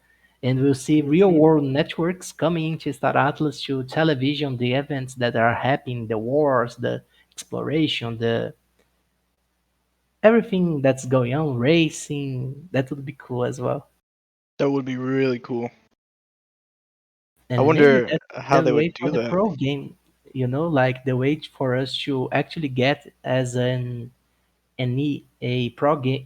And we'll see real world networks coming into Star Atlas to television the events that are happening, the wars, the exploration, the everything that's going on, racing. That would be cool as well. That would be really cool. I And maybe wonder that's how the they way would for do the that. pro game, you know, like the way for us to actually get as a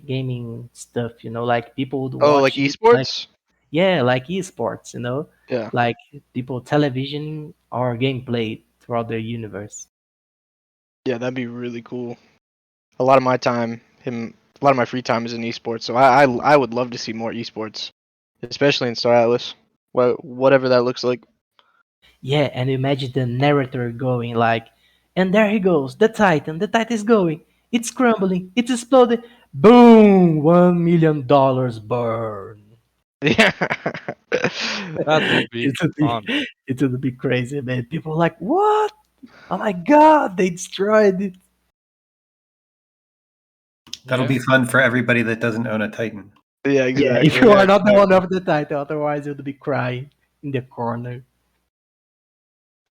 gaming stuff, you know, like people would Oh, like watch it like esports? yeah, like esports, you know, Yeah. like people televisioning or gameplay throughout the universe. Yeah, that'd be really cool. A lot of my time, a lot of my free time is in esports, so I would love to see more esports, especially in Star Atlas. Whatever that looks like. Yeah, and imagine the narrator going like, and there he goes, the Titan is going, it's crumbling, it's exploding, boom, $1 million burn. Yeah. That would be It would be, fun. it would be crazy, man. People are like, what? Oh my god, they destroyed it. That'll Yeah. be fun for everybody that doesn't own a Titan. Yeah, Yeah, if exactly. you are Yeah, not the one exactly. of the Titan, otherwise you'd be crying in the corner.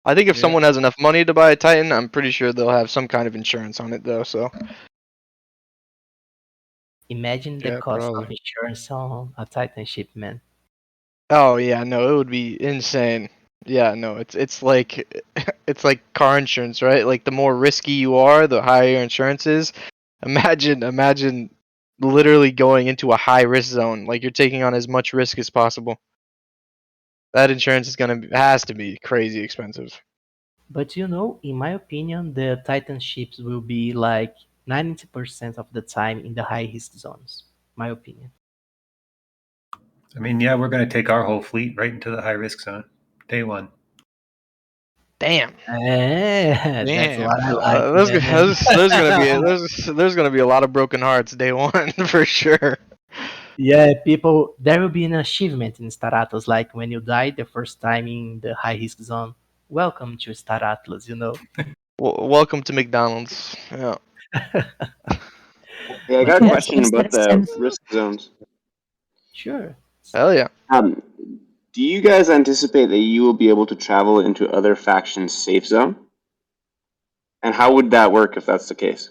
I think if Yeah. someone has enough money to buy a Titan, I'm pretty sure they'll have some kind of insurance on it though, so Imagine the Yeah, cost of probably. insurance on a Titan ship, man. oh yeah, no, it would be insane. Yeah, no, it's like it's like car insurance, right? Like the more risky you are, the higher your insurance is. Imagine literally going into a high risk zone. Like you're taking on as much risk as possible. That insurance is has to be crazy expensive. But you know, in my opinion, the Titan ships will be like 90% of the time in the high risk zones. My opinion. I mean, yeah, we're going to take our whole fleet right into the high risk zone. Day one. Damn. That's Damn. what I like, man. There's gonna be a lot of broken hearts day one for sure. Yeah, people, there will be an achievement in Star Atlas, like when you die the first time in the high risk zone. Welcome to Star Atlas, you know. Welcome to McDonald's. Yeah. Hey, I But got a yeah, Yes, question yes, about yes. the And risk zones. sure. Hell yeah. Um, do you guys anticipate that you will be able to travel into other factions' safe zone? And how would that work if that's the case?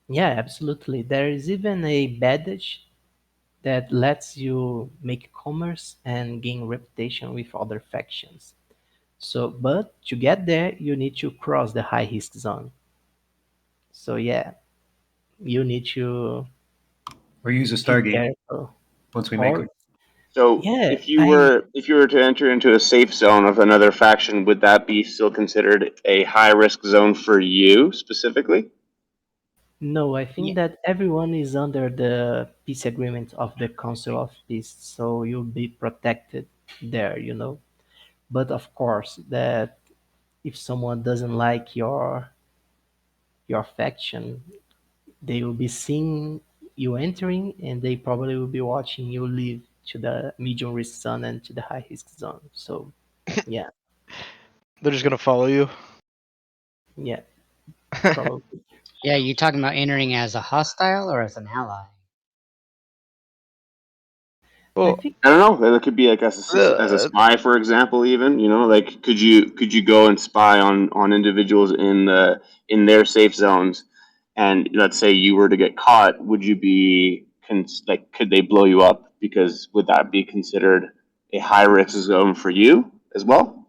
Yeah, absolutely. There is even a badge that lets you make commerce and gain reputation with other factions. So, but to get there, you need to cross the high risk zone. So yeah, you need to Or use a be Stargate careful. once we make Or them. So yeah, if you were to enter into a safe zone of another faction, would that be still considered a high risk zone for you specifically? no, I Yeah, think that everyone is under the peace agreement of the Council of Peace, so you'll be protected there, you know. But of course, that if someone doesn't like your faction, they will be seeing you entering, and they probably will be watching you leave to the medium risk zone and to the high risk zone. So yeah, They're just gonna follow you. yeah, probably. yeah. You talking about entering as a hostile or as an ally? I well, think I don't know. It could be like as a uh, spy, for example. Even like could you go and spy on individuals in their safe zones, and let's say you were to get caught, would you be like could they blow you up? Because would that be considered a high risk zone for you as well?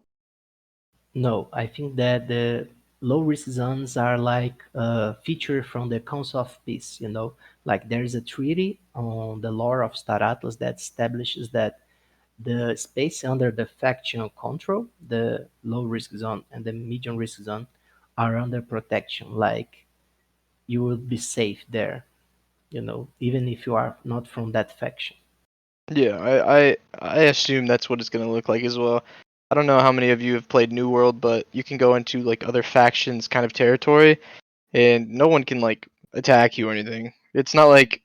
no, I think that low risk zones are like a feature from the Council of Peace, you know, like there is a treaty on the lore of Star Atlas that establishes that the space under the faction control, the low risk zone and the medium risk zone, are under protection. Like you will be safe there, you know, even if you are not from that faction. Yeah, I assume that's what it's gonna look like as well. I don't know how many of you have played New World, but you can go into like other factions kind of territory, and no one can like attack you or anything. It's not like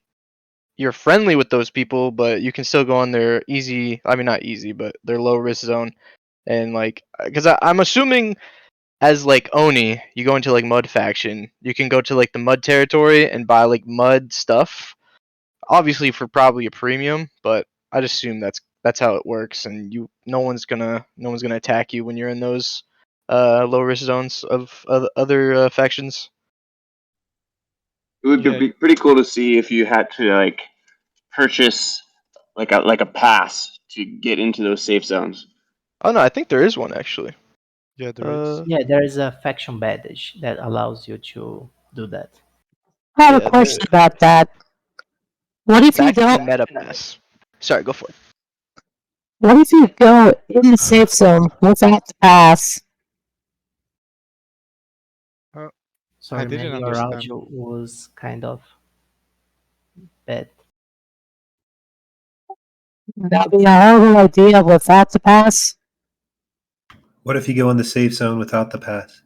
you're friendly with those people, but you can still go on their easy. I mean, not easy, but their low risk zone, and like, because I'm assuming as like Oni, you go into like Mud faction, you can go to like the Mud territory and buy like Mud stuff, obviously for probably a premium, but I'd assume that's how it works, and no one's gonna attack you when you're in those low risk zones of other factions. It would Yeah, be pretty cool to see if you had to like purchase like a pass to get into those safe zones. Oh no, I think there is one actually. yeah, there is. Uh, Yeah, there is a faction badge that allows you to do that. I have a yeah, question the about that. What if you don't? faction meta pass. Sorry, go for it. What if you go in the safe zone without the pass? Uh, I Sorry, man, didn't your understand. audio was kind of bad. That'd be a horrible idea without the pass. What if you go in the safe zone without the pass?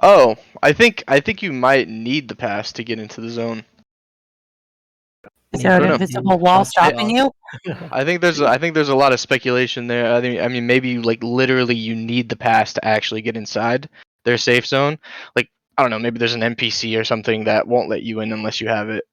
Oh, I think you might need the pass to get into the zone. Is there I Maybe an don't know. if you invisible wall shut it stopping off. you? I think there's a lot of speculation there. I mean maybe like literally you need the pass to actually get inside their safe zone. Like I don't know, maybe there's an NPC or something that won't let you in unless you have it.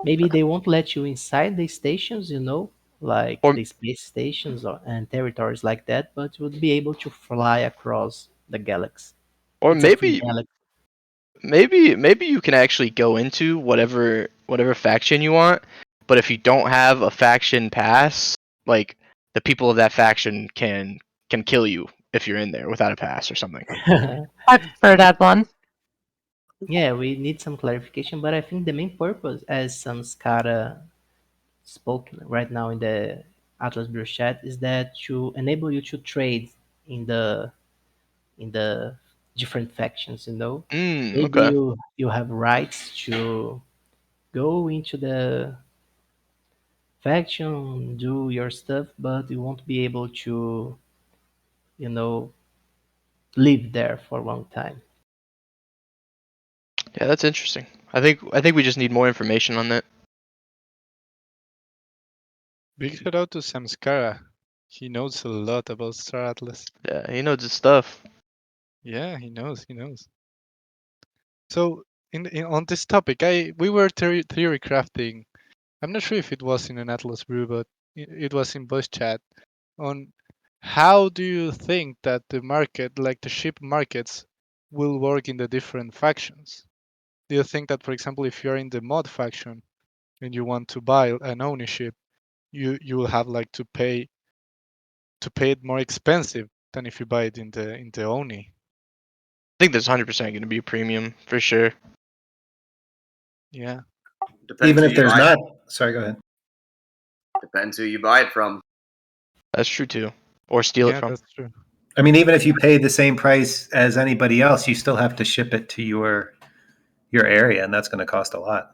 Maybe they won't let you inside the stations, you know, like Or the space stations and territories like that, but you would be able to fly across the galaxy. or It's a free maybe galaxy. maybe you can actually go into whatever faction you want, but if you don't have a faction pass, like the people of that faction can kill you if you're in there without a pass or something. I prefer that one. Yeah, we need some clarification, but I think the main purpose, as some SCADA spoke right now in the Atlas Brew chat, is that to enable you to trade in the different factions. You know, maybe Okay. you have rights to go into the faction, do your stuff, but you won't be able to, you know, live there for a long time. Yeah, that's interesting. I think we just need more information on that. Big shout out to Samskara. He knows a lot about Star Atlas. Yeah, he knows his stuff. Yeah, he knows. He knows. So, on this topic, we were theory crafting. I'm not sure if it was in an Atlas brew, but it was in voice chat on how do you think that the market, like the ship markets, will work in the different factions? Do you think that, for example, if you're in the mod faction and you want to buy an ownership, you will have like to pay it more expensive than if you buy it in the Oni? I think there's 100% going to be a premium for sure. Yeah. Depends Even who if you there's buy. not, sorry, go ahead. Depends who you buy it from. That's true too. Or steal it Yeah, from. that's true. I mean, even if you pay the same price as anybody else, you still have to ship it to your area, and that's going to cost a lot.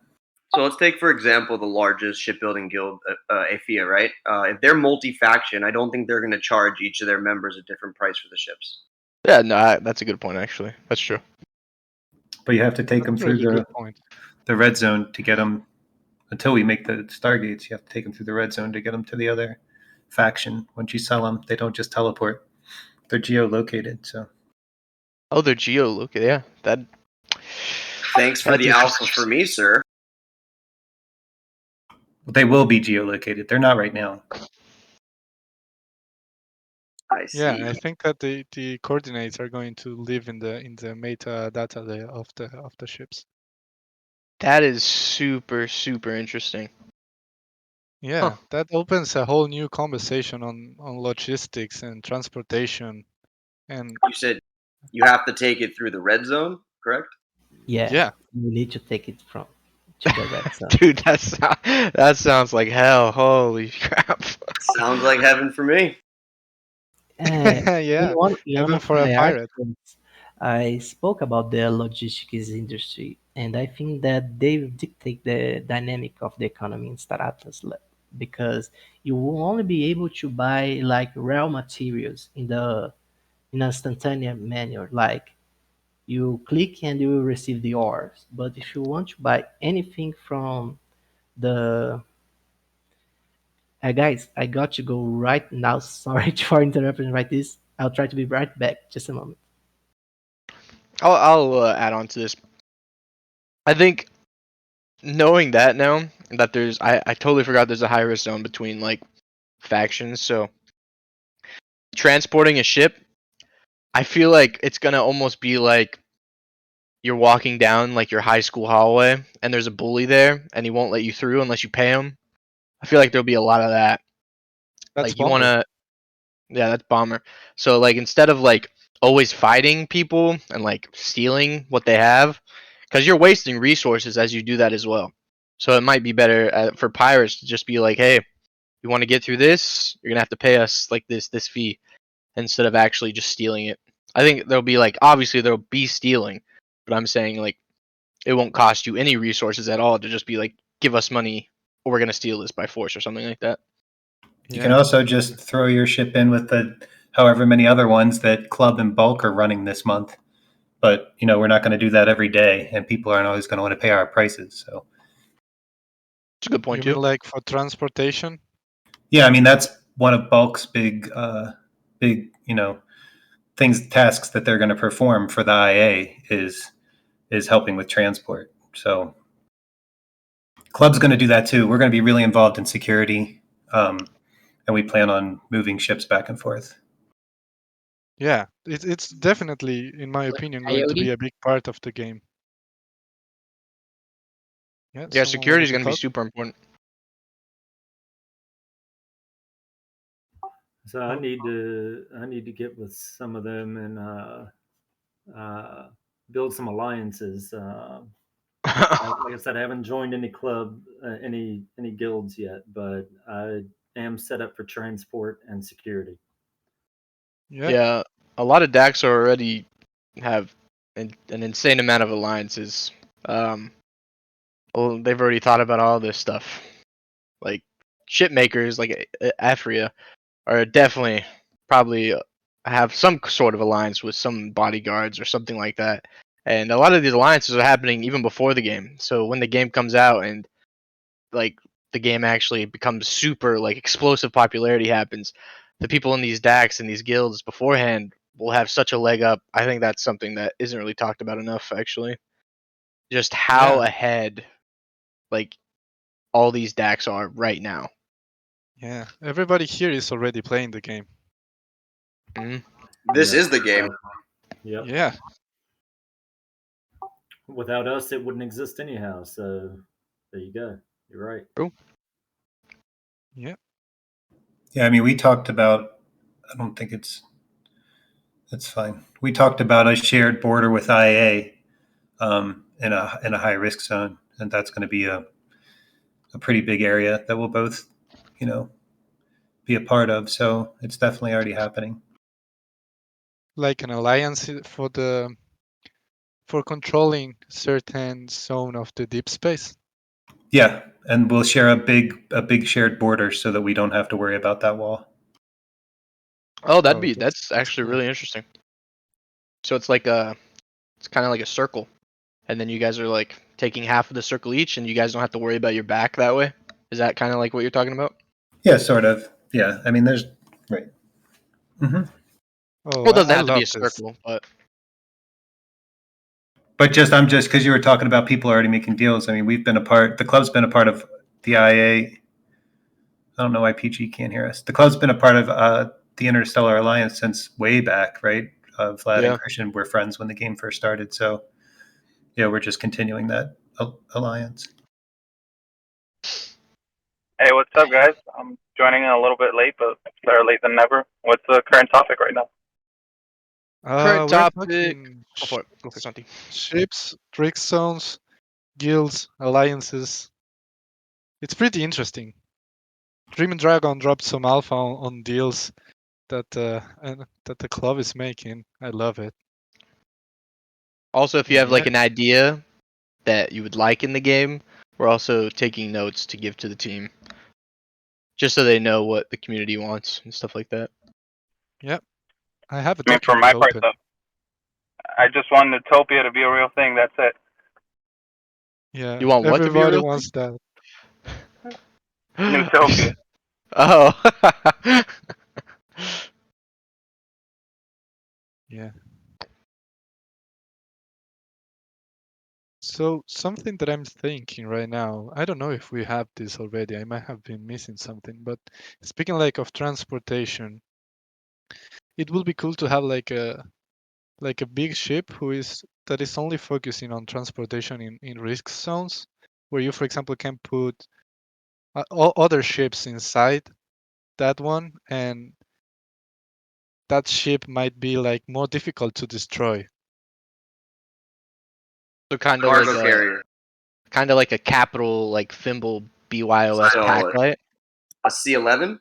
So let's take, for example, the largest shipbuilding guild, AFIA, right? If they're multi-faction, I don't think they're going to charge each of their members a different price for the ships. Yeah, no, that's a good point actually. That's true. But you have to take That's them a through really good point. the red zone to get them. Until we make the Stargates, you have to take them through the red zone to get them to the other faction. Once you sell them, they don't just teleport; they're geolocated. So Oh, they're geolocated. Yeah, that. Thanks for That's the alpha interesting. for me, sir. they will be geolocated. They're not right now. I Yeah, see. I think that the coordinates are going to live in the metadata of the ships. That is super interesting. Yeah, Huh. that opens a whole new conversation on logistics and transportation. And You said You have to take it through the red zone, correct? Yeah, Yeah. you need to take it from to the red zone. Dude, that sounds like hell. Holy crap. Sounds like heaven for me. In Yeah. one Heaven of for a my pirate. articles, I spoke about the logistics industry, and I think that they will dictate the dynamic of the economy in Star Atlas, because you will only be able to buy like raw materials in an instantaneous manner, like you click and you will receive the ores. But if you want to buy anything from the guys, I got to go right now. Sorry for interrupting like this. I'll try to be right back. Just a moment. I'll add on to this. I think knowing that now, that I totally forgot there's a high risk zone between like factions. So transporting a ship, I feel like it's gonna almost be like you're walking down like your high school hallway and there's a bully there and he won't let you through unless you pay him. I feel like there'll be a lot of that. That's Like you Bomber. wanna, yeah, that's bomber. So like instead of like always fighting people and like stealing what they have, because you're wasting resources as you do that as well. So it might be better for pirates to just be like, hey, you want to get through this, you're gonna have to pay us like this fee instead of actually just stealing it. I think there'll be like obviously there'll be stealing, but I'm saying like it won't cost you any resources at all to just be like give us money or we're gonna steal this by force or something like that. You can Yeah. also just throw your ship in with the however many other ones that Club and Bulk are running this month. But we're not going to do that every day, and people aren't always going to want to pay our prices. So It's a good point You mean too. like for transportation? yeah, I mean that's one of Bulk's big tasks that they're going to perform for the IA is helping with transport. So Club's going to do that too. We're going to be really involved in security, and we plan on moving ships back and forth. Yeah. It's definitely, in my opinion, going to be Coyote? a big part of the game. Yeah. Yeah, Someone security wanted is to gonna be talk? super important. So Oh, I need to get with some of them and build some alliances. Like I said, I haven't joined any club, any guilds yet, but I am set up for transport and security. yeah. Yeah, a lot of DACs already have an insane amount of alliances. Well, they've already thought about all this stuff. Like ship makers, like Afria, are definitely probably have some sort of alliance with some bodyguards or something like that. And a lot of these alliances are happening even before the game. So when the game comes out and like the game actually becomes super like explosive popularity happens, the people in these DACs and these guilds beforehand will have such a leg up. I think that's something that isn't really talked about enough actually. Just how Yeah. ahead like all these DACs are right now. Yeah. Everybody here is already playing the game. Mhm. This Yeah. is the game. Yep. Yeah. Without us, it wouldn't exist anyhow. So there you go. You're right. True. Yeah. Yeah, I mean we talked about. I don't think that's fine. We talked about a shared border with IA in a high risk zone, and that's going to be a pretty big area that we'll both, be a part of. So it's definitely already happening. Like an alliance for controlling certain zone of the deep space. Yeah, and we'll share a big shared border so that we don't have to worry about that wall. Oh, Oh, that's that's actually cool. really interesting. So it's kind of like a circle, and then you guys are like taking half of the circle each, and you guys don't have to worry about your back that way. Is that kind of like what you're talking about? Yeah, sort of. Yeah, I mean there's right. hmm Oh, Well, it doesn't I have to be love a this. circle, but But I'm just because you were talking about people already making deals. I mean, we've been a part. The club's been a part of the IA. I don't know why PG can't hear us. The club's been a part of the Interstellar Alliance since way back, right? Vlad and yeah. Christian were friends when the game first started. So yeah, we're just continuing that alliance. Hey, what's up, guys? I'm joining in a little bit late, but better late than never. What's the current topic right now? Current We're topic. talking Go for it. Go for it, Santi. ships, trick zones, guilds, alliances. It's pretty interesting. Dream and Dragon dropped some alpha on deals that the club is making. I love it. Also, if you And have like yeah, an idea that you would like in the game, we're also taking notes to give to the team, just so they know what the community wants and stuff like that. yeah, I have a I mean, for my document part, open. though, I just want Utopia to be a real thing. That's it. Yeah, You want what to be a everybody real wants that. thing? Utopia. Oh. Yeah. So something that I'm thinking right now, I don't know if we have this already. I might have been missing something, but speaking like of transportation, it would be cool to have like a big ship that is only focusing on transportation in risk zones, where you, for example, can put other ships inside that one, and that ship might be like more difficult to destroy. So kind of like Cargo a carrier. capital like Fimble BYOS So packlight. a C11.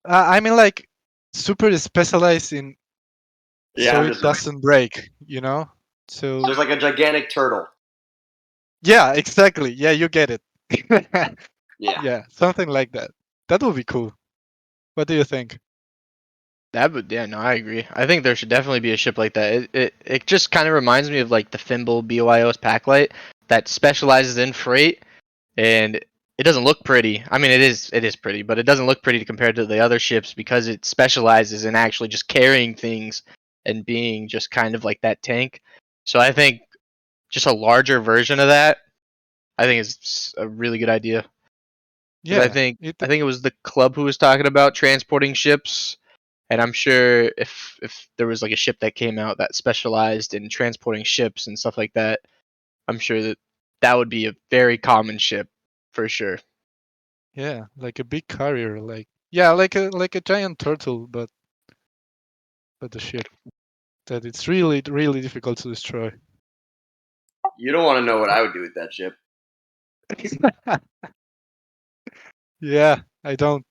I mean, like super specialized in Yeah, so I'm it just. doesn't break, you know? So There's like a gigantic turtle. yeah, exactly. Yeah, you get it. Yeah. Yeah, something like that. That would be cool. What do you think? That would, yeah, no, I agree. I think there should definitely be a ship like that. It just kind of reminds me of like the Fimble BYOS packlight that specializes in freight, and it doesn't look pretty. I mean, it is pretty, but it doesn't look pretty compared to the other ships because it specializes in actually just carrying things and being just kind of like that tank. So I think just a larger version of that, I think is a really good idea. Because I Yeah, think it I think it was the club who was talking about transporting ships, and I'm sure if there was like a ship that came out that specialized in transporting ships and stuff like that, I'm sure that that would be a very common ship for sure. yeah, like a big carrier, like yeah, like a giant turtle, but the ship that it's really difficult to destroy. You don't want to know what I would do with that ship. Yeah, I don't.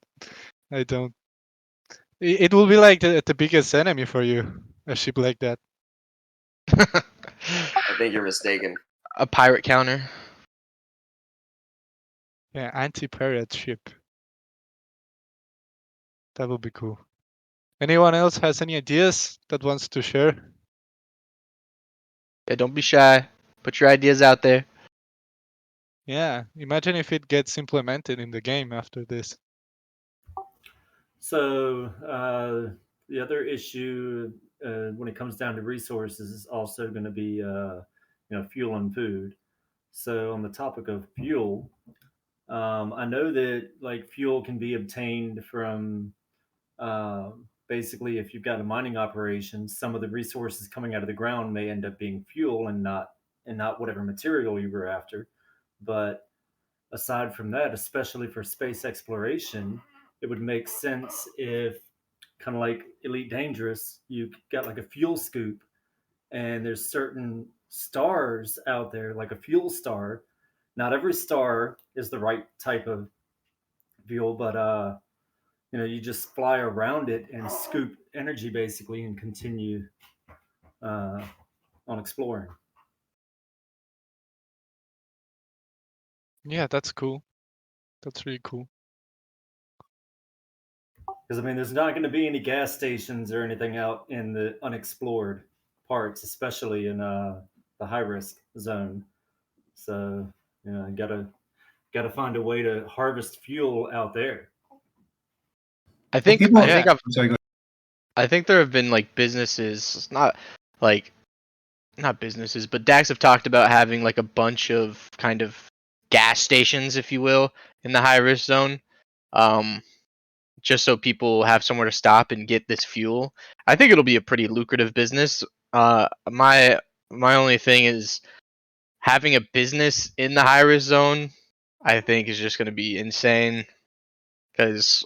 I don't. It will be like the biggest enemy for you, a ship like that. I think you're mistaken. A pirate counter. Yeah, anti-pirate ship. That would be cool. Anyone else has any ideas that wants to share? Yeah, don't be shy. Put your ideas out there. Yeah, imagine if it gets implemented in the game after this. So the other issue when it comes down to resources is also going to be fuel and food. So on the topic of fuel, I know that like fuel can be obtained from basically if you've got a mining operation, some of the resources coming out of the ground may end up being fuel and not whatever material you were after. But aside from that, especially for space exploration, it would make sense if kind of like Elite Dangerous, you got like a fuel scoop and there's certain stars out there, like a fuel star. Not every star is the right type of fuel, but you just fly around it and scoop energy basically and continue uh, on exploring. Yeah, that's cool. That's really cool. Because I mean, there's not going to be any gas stations or anything out in the unexplored parts, especially in the high risk zone. So gotta find a way to harvest fuel out there. I Well, think people. I Yeah, think I've I'm sorry. Go I think there have been like businesses, like not businesses, but Dax have talked about having like a bunch of kind of gas stations, if you will, in the high risk zone. Um, just so people have somewhere to stop and get this fuel. I think it'll be a pretty lucrative business. My only thing is having a business in the high risk zone. I think is just going to be insane because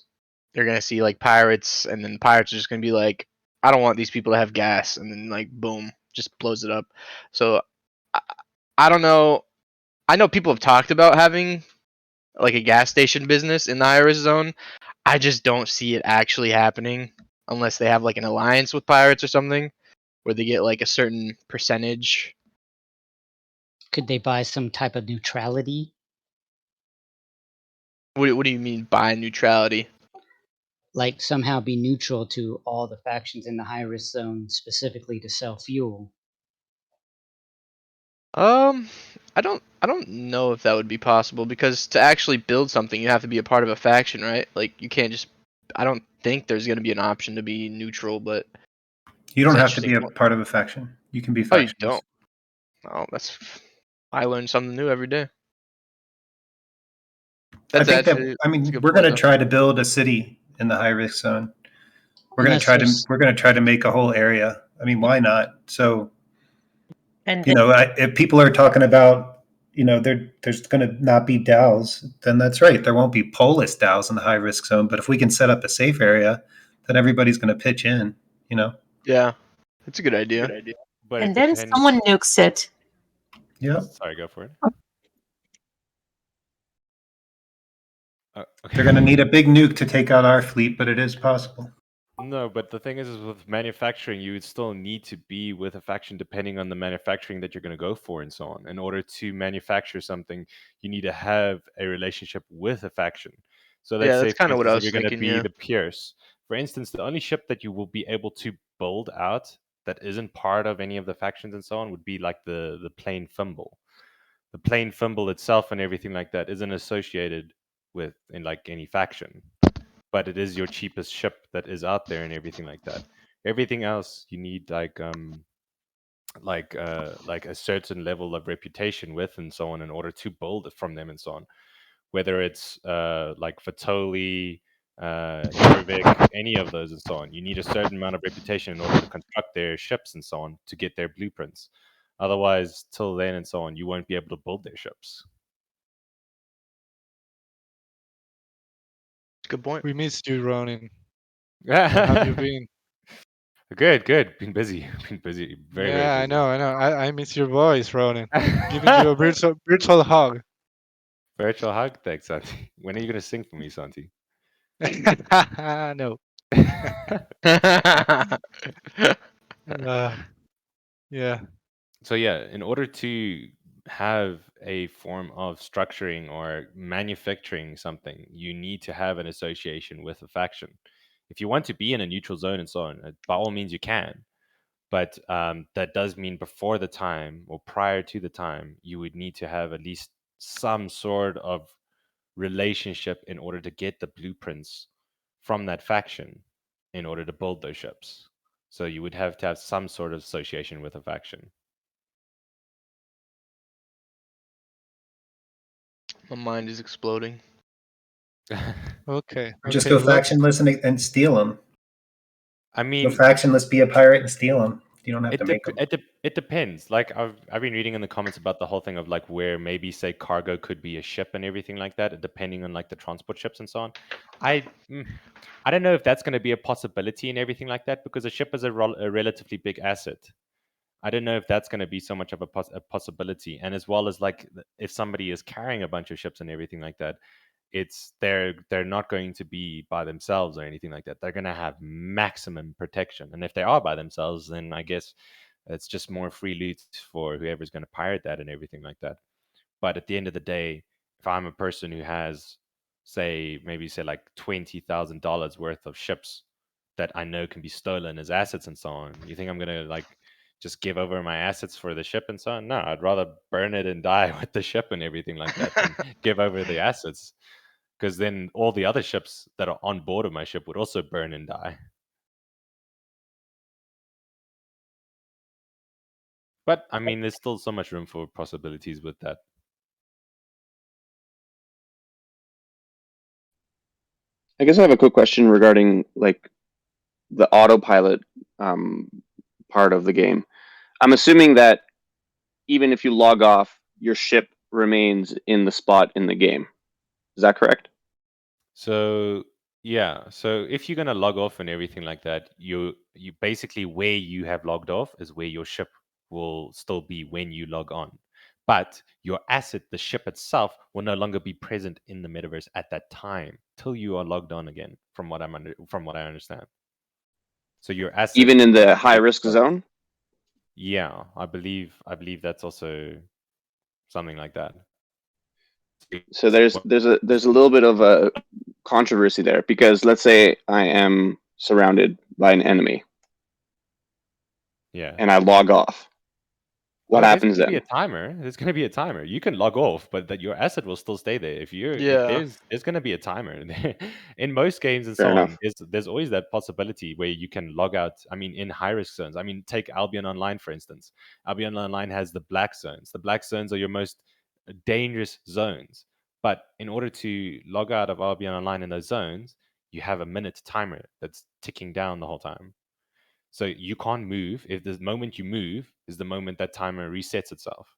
they're going to see like pirates, and then the pirates are just going to be like, I don't want these people to have gas and then like boom, just blows it up. So I, I don't know. I know people have talked about having like a gas station business in the high risk zone. I just don't see it actually happening unless they have like an alliance with pirates or something where they get like a certain percentage. Could they buy some type of neutrality? What do you mean by neutrality? Like somehow be neutral to all the factions in the high risk zone, specifically to sell fuel. I don't know if that would be possible because to actually build something, you have to be a part of a faction, right? Like you can't just. I don't think there's gonna be an option to be neutral, but You it's don't an have to interesting be a point. part of a faction. You can be Oh, you factionless. don't? Oh, that's. I learn something new every day. I That's think that actually I that's a mean good we're point going to though. try to build a city in the high risk zone. Unless there's We're going to try to make a whole area. I mean, why not? So And you know, if people are talking about there's going to not be DAOs, then that's right. There won't be Polis DAOs in the high risk zone. But if we can set up a safe area, then everybody's going to pitch in. You know. Yeah, that's a good idea. But it and then depends. someone nukes it. Yeah. Sorry, go for it. They're going to need a big nuke to take out our fleet, but it is possible. No, but the thing is with manufacturing, you would still need to be with a faction depending on the manufacturing that you're going to go for and so on. In order to manufacture something, you need to have a relationship with a faction. So let's Yeah, say, that's for kind of what I instance, if was you're going to thinking. be Yeah. the Pierce, for instance, the only ship that you will be able to build out that isn't part of any of the factions and so on would be like the plain Fimble. The plain Fimble itself and everything like that isn't associated with in like any faction, but it is your cheapest ship that is out there and everything like that. Everything else you need like a certain level of reputation with and so on in order to build it from them and so on. Whether it's like Fatoli, Jorvik, any of those and so on, you need a certain amount of reputation in order to construct their ships and so on to get their blueprints. Otherwise, till then and so on, you won't be able to build their ships. Good point. We missed you, Ronin. How have you been? Good, good. Been busy. Been busy. Very, very Yeah, I busy. know, I know. I miss your voice, Ronin. Giving you a virtual hug. Virtual hug? Thanks, Santi. When are you going to sing for me, Santi? No. Yeah. So yeah, in order to have a form of structuring or manufacturing something, you need to have an association with a faction. If you want to be in a neutral zone and so on, by all means you can. But that does mean before the time or prior to the time, you would need to have at least some sort of relationship in order to get the blueprints from that faction in order to build those ships. So you would have to have some sort of association with a faction. My mind is exploding. Okay. Or just Okay. go Let's. factionless and steal them. I Go mean, factionless, be a pirate and steal them. You don't have to make them. it depends. Like I've been reading in the comments about the whole thing of like where maybe say cargo could be a ship and everything like that, depending on like the transport ships and so on. I I don't know if that's going to be a possibility and everything like that because a ship is a relatively big asset. I don't know if that's going to be so much of a possibility, and as well as like if somebody is carrying a bunch of ships and everything like that, it's they're not going to be by themselves or anything like that. They're going to have maximum protection, and if they are by themselves, then I guess it's just more free loot for whoever's going to pirate that and everything like that. But at the end of the day, if I'm a person who has, say like $20,000 worth of ships that I know can be stolen as assets and so on, you think I'm gonna like just give over my assets for the ship and so on? No, I'd rather burn it and die with the ship and everything like that than give over the assets. Because then all the other ships that are on board of my ship would also burn and die. But I mean, there's still so much room for possibilities with that. I guess I have a quick question regarding like the autopilot um, part of the game. I'm assuming that even if you log off, your ship remains in the spot in the game. Is that correct? So Yeah, so if you're gonna log off and everything like that, you basically where you have logged off is where your ship will still be when you log on. But your asset, the ship itself, will no longer be present in the metaverse at that time till you are logged on again, from what I understand. So your asset Even in will the high be risk exposed. zone. Yeah, I believe that's also something like that. So there's a little bit of a controversy there, because let's say I am surrounded by an enemy Yeah. and I log off. What Oh, there's happens gonna be then? a timer. There's gonna be a timer. You can log off, but that your asset will still stay there. If Yeah. there's gonna be a timer. In most games and Fair so on, enough. there's always that possibility where you can log out. I mean, in high risk zones. I mean, take Albion Online for instance. Albion Online has the black zones. The black zones are your most dangerous zones. But in order to log out of Albion Online in those zones, you have a minute timer that's ticking down the whole time. So you can't move. If the moment you move is the moment that timer resets itself.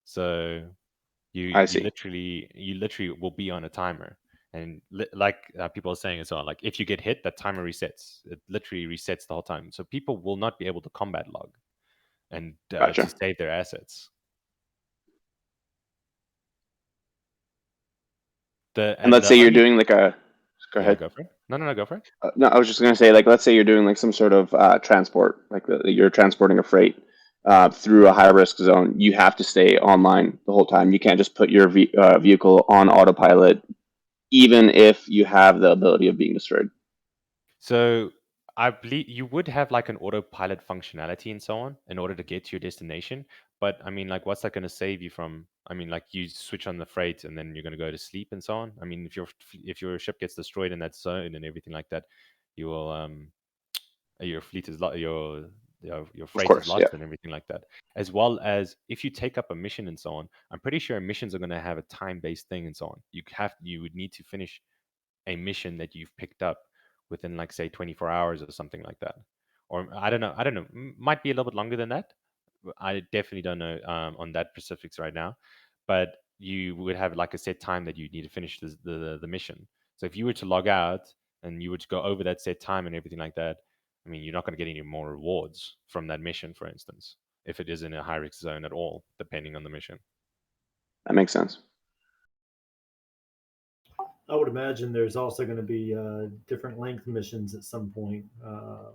So you I you see. literally you literally will be on a timer, and like people are saying as well. Like if you get hit, that timer resets. It literally resets the whole time. So people will not be able to combat log and to Gotcha. save their assets. And let's The say you're only doing like a. Go yeah, ahead. go for it. No, go for it. No, I was just gonna say, like, let's say you're doing like some sort of transport, like you're transporting a freight through a high risk zone. You have to stay online the whole time. You can't just put your vehicle on autopilot, even if you have the ability of being destroyed. So I believe you would have like an autopilot functionality and so on in order to get to your destination. But I mean, like, what's that going to save you from? I mean, like, you switch on the freight and then you're going to go to sleep and so on. I mean, if your ship gets destroyed in that zone and everything like that, you will your fleet is your Of freight is course, yeah, lost and everything like that. As well as if you take up a mission and so on, I'm pretty sure missions are going to have a time based thing and so on. You would need to finish a mission that you've picked up within like say 24 hours or something like that, or I don't know, might be a little bit longer than that. I definitely don't know on that specifics right now, but you would have like a set time that you need to finish the mission. So if you were to log out and you were to go over that set time and everything like that, I mean, you're not going to get any more rewards from that mission, for instance, if it is in a high risk zone at all, depending on the mission. that makes sense. I would imagine there's also going to be different length missions at some point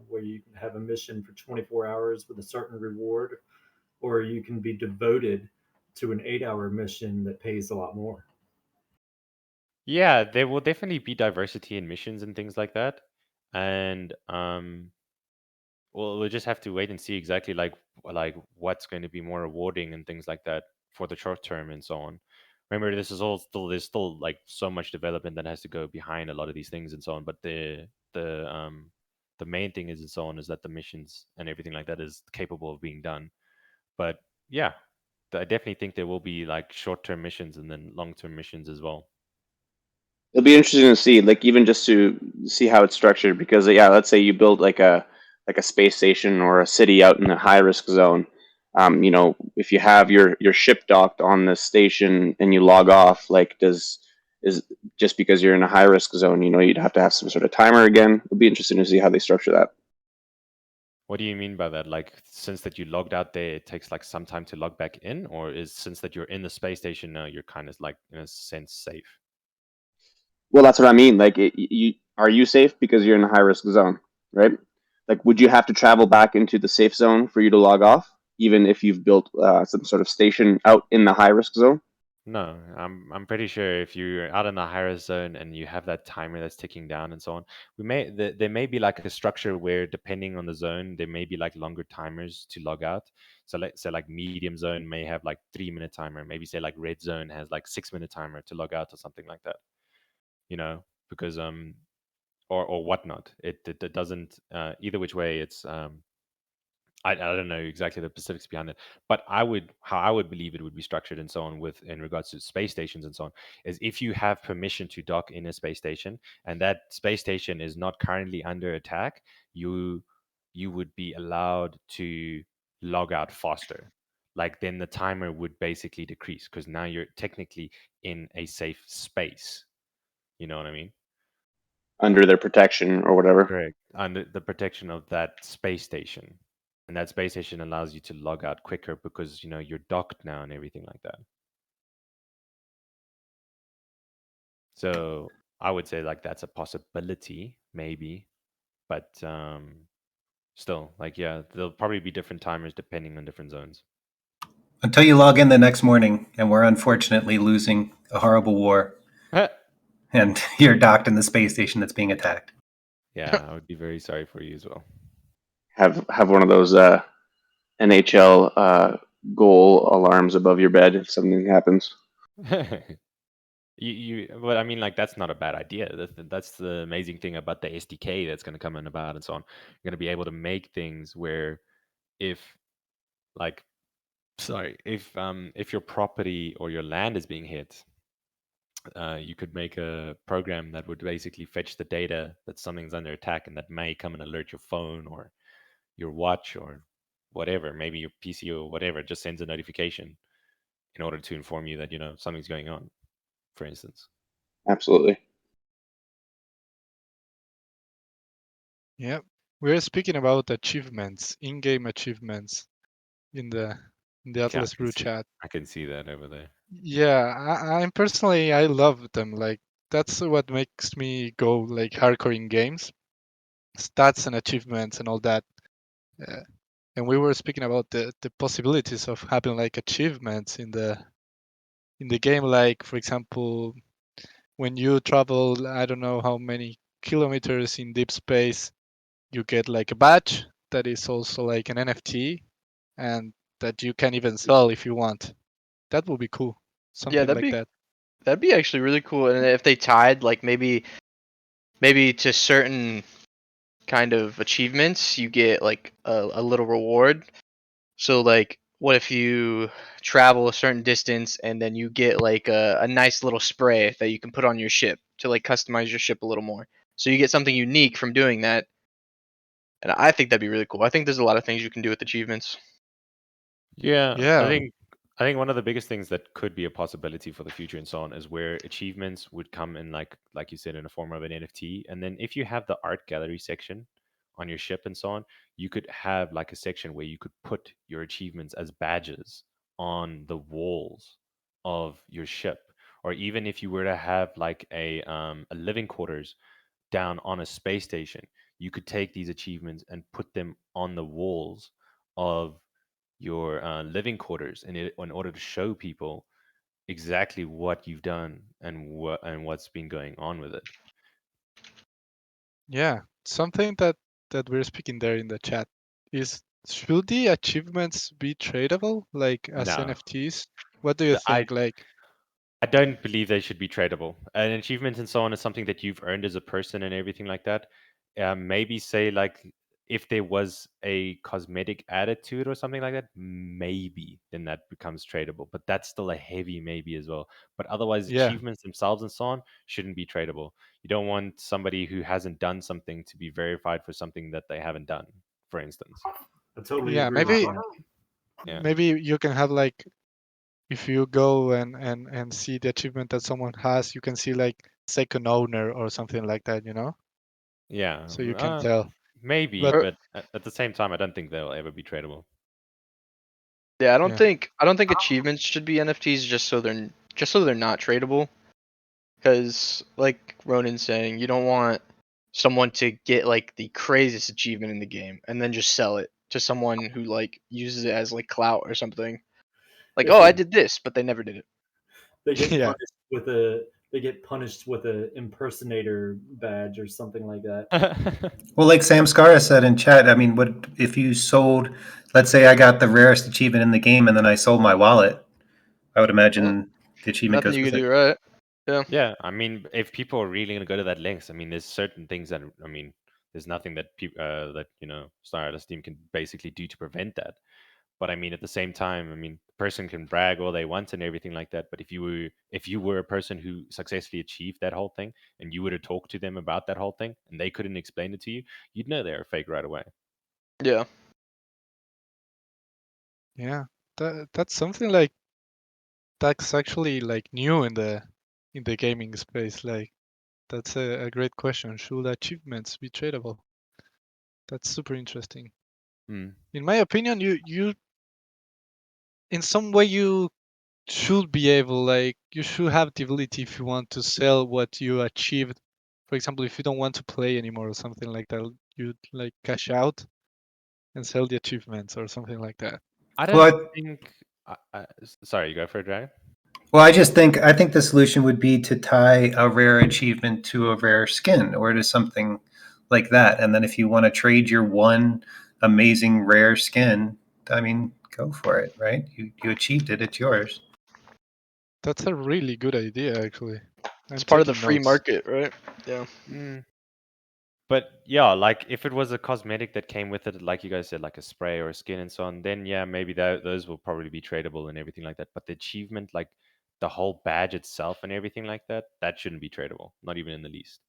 where you can have a mission for 24 hours with a certain reward, or you can be devoted to an 8 hour mission that pays a lot more. Yeah, there will definitely be diversity in missions and things like that. And well, we'll just have to wait and see exactly like what's going to be more rewarding and things like that for the short term and so on. Remember, this is all still there's still like so much development that has to go behind a lot of these things and so on. But the main thing is and so on is that the missions and everything like that is capable of being done. But yeah, I definitely think there will be like short term missions and then long term missions as well. It'll be interesting to see, like, even just to see how it's structured, because yeah, let's say you build like a space station or a city out in a high risk zone. If you have your ship docked on the station and you log off, like, does is just because you're in a high risk zone, you'd have to have some sort of timer again. It'll be interesting to see how they structure that. What do you mean by that? Like, since that you logged out there, it takes like some time to log back in, or is since that you're in the space station now, you're kind of like in a sense safe? Well, that's what I mean. Like, are you safe because you're in a high risk zone, right? Like, would you have to travel back into the safe zone for you to log off, even if you've built some sort of station out in the high risk zone? No, I'm pretty sure if you're out in the higher zone and you have that timer that's ticking down and so on, there may be like a structure where depending on the zone, there may be like longer timers to log out. So let's say like medium zone may have like 3 minute timer. Maybe say like red zone has like 6 minute timer to log out or something like that. Because or whatnot. It doesn't either which way. It's I don't know exactly the specifics behind it, but how I would believe it would be structured and so on with in regards to space stations and so on is if you have permission to dock in a space station and that space station is not currently under attack, you you would be allowed to log out faster. Like then the timer would basically decrease because now you're technically in a safe space. You know what I mean? under their protection or whatever. Correct. Under the protection of that space station. And that space station allows you to log out quicker because, you're docked now and everything like that. So I would say like that's a possibility, maybe. But still, like, yeah, there'll probably be different timers depending on different zones. Until you log in the next morning and we're unfortunately losing a horrible war and you're docked in the space station that's being attacked. Yeah, I would be very sorry for you as well. Have one of those NHL goal alarms above your bed if something happens. But I mean, like, that's not a bad idea. That's the amazing thing about the SDK that's going to come in about and so on. You're going to be able to make things where if, like, if your property or your land is being hit, you could make a program that would basically fetch the data that something's under attack, and that may come and alert your phone or your watch or whatever, maybe your PC or whatever, just sends a notification in order to inform you that something's going on, for instance. Absolutely. Yeah, we're speaking about achievements, in-game achievements in the Yeah, Atlas Brew chat. I can see that over there. Yeah, I'm personally, I love them. Like, that's what makes me go like hardcore in games, stats and achievements and all that. And we were speaking about the possibilities of having like achievements in the game. Like, for example, when you travel, I don't know how many kilometers in deep space, you get like a badge that is also like an NFT, and that you can even sell if you want. That would be cool. Yeah, Something like that. that'd be actually really cool. And if they tied like maybe to certain kind of achievements, you get like a little reward. So like, what if you travel a certain distance and then you get like a nice little spray that you can put on your ship to like customize your ship a little more. So you get something unique from doing that. And I think that'd be really cool. I think there's a lot of things you can do with achievements. Yeah, Yeah. I think one of the biggest things that could be a possibility for the future and so on is where achievements would come in like you said, in a form of an NFT. And then if you have the art gallery section on your ship and so on, you could have like a section where you could put your achievements as badges on the walls of your ship. Or even if you were to have like a living quarters down on a space station, you could take these achievements and put them on the walls of your living quarters in order to show people exactly what you've done and what's been going on with it. Yeah, something that we're speaking there in the chat is, should the achievements be tradable like as No, NFTs? What do you I think? Like, I don't believe they should be tradable. An achievement and so on is something that you've earned as a person and everything like that. Maybe say like if there was a cosmetic added to it or something like that, maybe then that becomes tradable. But that's still a heavy maybe as well. But otherwise, yeah, achievements themselves and so on shouldn't be tradable. You don't want somebody who hasn't done something to be verified for something that they haven't done, for instance. I totally yeah, agree with maybe that. Yeah. maybe you can have like, if you go and see the achievement that someone has, you can see like second owner or something like that, Yeah. so you can tell. Maybe, But Or, but at the same time, I don't think they'll ever be tradable. yeah, yeah, I don't think achievements should be NFTs just so they're not tradable. Because like Ronan's saying, you don't want someone to get like the craziest achievement in the game and then just sell it to someone who like uses it as like clout or something. Like, If oh, I they did this, but they never did it. they get yeah, punished with a they get punished with a impersonator badge or something like that. Well, like Sam Scara said in chat, I mean, what if you sold, let's say I got the rarest achievement in the game and then I sold my wallet? I would Well, imagine the achievement nothing goes you with can it. do, right? Yeah. Yeah, I mean, if people are really going to go to that lengths, I mean, there's certain things that, I mean, there's nothing that people that Star Atlas team can basically do to prevent that. But I mean, at the same time, I mean, the person can brag all they want and everything like that. But if you were a person who successfully achieved that whole thing, and you were to talk to them about that whole thing, and they couldn't explain it to you, you'd know they're fake right away. Yeah. yeah. That's something like that's actually like new in the gaming space. Like, That's a great question. Should achievements be tradable? That's super interesting. Hmm. In my opinion, you in some way you should be able, like, you should have the ability if you want to sell what you achieved. For example, if you don't want to play anymore or something like that, you like cash out and sell the achievements or something like that. I don't Well, think. Sorry, you go for it, Dragon. well, I think the solution would be to tie a rare achievement to a rare skin or to something like that. And then if you want to trade your one amazing rare skin, I mean, go for it, right? You achieved it, it's yours. That's a really good idea, actually. It's I'm part of the taking free notes. market, right? Yeah. Mm. But yeah, like if it was a cosmetic that came with it, like you guys said, like a spray or a skin and so on, then yeah, maybe those will probably be tradable and everything like that. But the achievement, like the whole badge itself and everything like that, that shouldn't be tradable, not even in the least,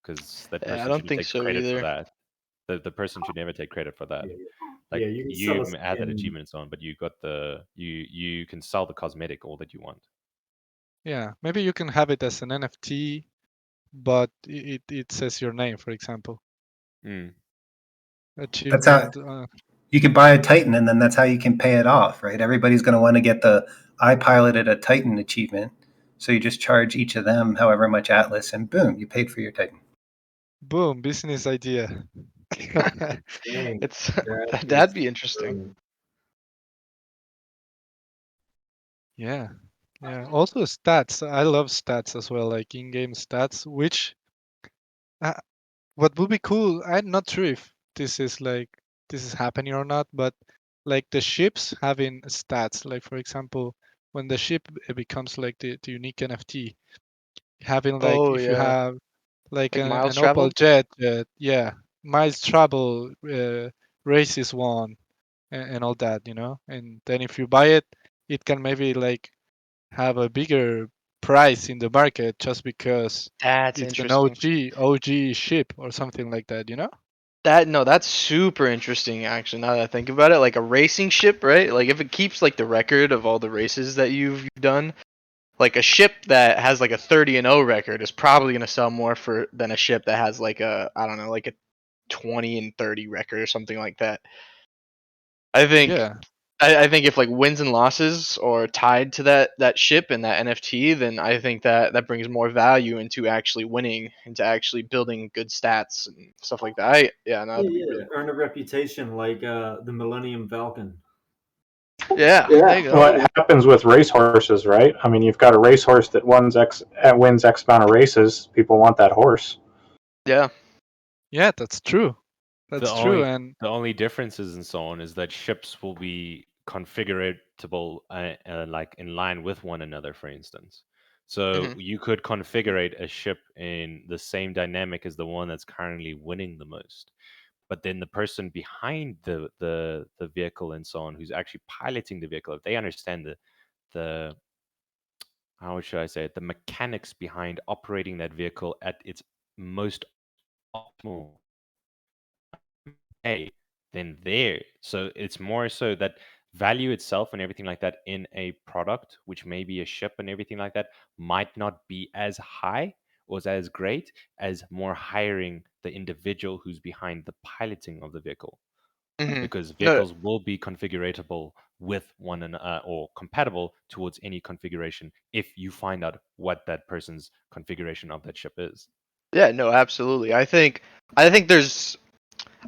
because that Yeah, I person don't shouldn't think take so credit for either. that. The person should never take credit for that. Yeah, Like yeah, you can you sell a had that skin. achievement and so on, but you got you can sell the cosmetic all that you want. Yeah, maybe you can have it as an NFT, but it says your name, for example. Mm. That's how Achievement. you can buy a Titan, and then that's how you can pay it off, right? Everybody's going to want to get the I piloted a Titan achievement. So you just charge each of them however much Atlas, and boom, you paid for your Titan. Boom, business idea. Dang, It's that that'd is be interesting. brilliant. Yeah. Yeah. Also stats. I love stats as well, like in-game stats, which uh, what would be cool, I'm not sure if this is happening or not, but like the ships having stats, like for example, when the ship becomes like the unique NFT, having like Oh if you yeah, have like like miles an Opal traveled. jet, yeah, miles travel, races won, and all that, and then if you buy it, it can maybe like have a bigger price in the market just because That's it's an interesting. OG ship or something like that. That's super interesting actually. Now that I think about it, like a racing ship, right? Like if it keeps like the record of all the races that you've done, like a ship that has like a 30-0 record is probably gonna sell more for than a ship that has like a, I don't know, like a 20-30 record or something like that. I think Yeah, I think if like wins and losses are tied to that ship and that NFT, then I think that brings more value into actually winning, into actually building good stats and stuff like that. Yeah, no, Yeah, that'd be yeah, really cool. earn a reputation like the Millennium Falcon. Yeah, there Yeah. you go. What happens with racehorses, right? I mean, you've got a racehorse that wins X amount of races. People want that horse. Yeah. yeah, that's true. The That's true, only and the only differences and so on is that ships will be configuratable like in line with one another, for instance. So Hmm. you could configure a ship in the same dynamic as the one that's currently winning the most. But then the person behind the vehicle and so on, who's actually piloting the vehicle, if they understand the how should I say it, the mechanics behind operating that vehicle at its most optimal, hey, then there. So it's more so that value itself and everything like that in a product, which may be a ship and everything like that, might not be as high or as great as more hiring the individual who's behind the piloting of the vehicle. Hmm. Because No, vehicles will be configuratable with one or compatible towards any configuration if you find out what that person's configuration of that ship is. yeah, no, absolutely. I think there's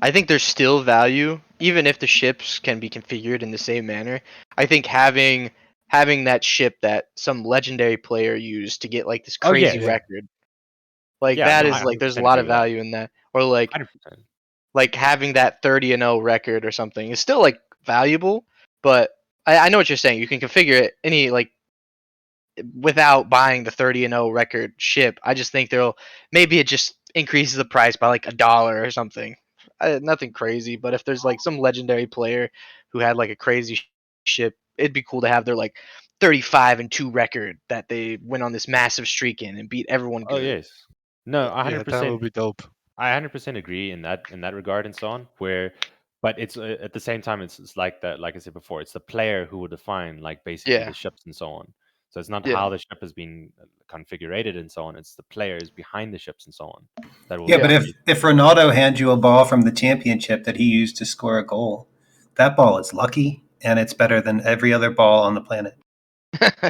I think there's still value, even if the ships can be configured in the same manner. I think having that ship that some legendary player used to get like this Oh crazy yes, yeah, record, like yeah, that no, I is like there's a 100% lot agree of with that. value in that. Or like 100%. having that 30-0 record or something is still like valuable, but I know what you're saying. You can configure it any like without buying the 30-0 record ship. I just think there'll maybe it just increases the price by like $1 or something. Nothing crazy, but if there's like some legendary player who had like a crazy ship, it'd be cool to have their like 35-2 record that they went on this massive streak in and beat everyone Oh good. yes. No, yeah, that 100%. would be dope. I 100% agree in that regard and so on. Where, but it's at the same time it's like that. Like I said before, it's the player who will define like basically Yeah. the ships and so on. So it's not Yeah. how the ship has been configured and so on. It's the players behind the ships and so on that will Yeah, but definitely. if Ronaldo hands you a ball from the championship that he used to score a goal, that ball is lucky and it's better than every other ball on the planet.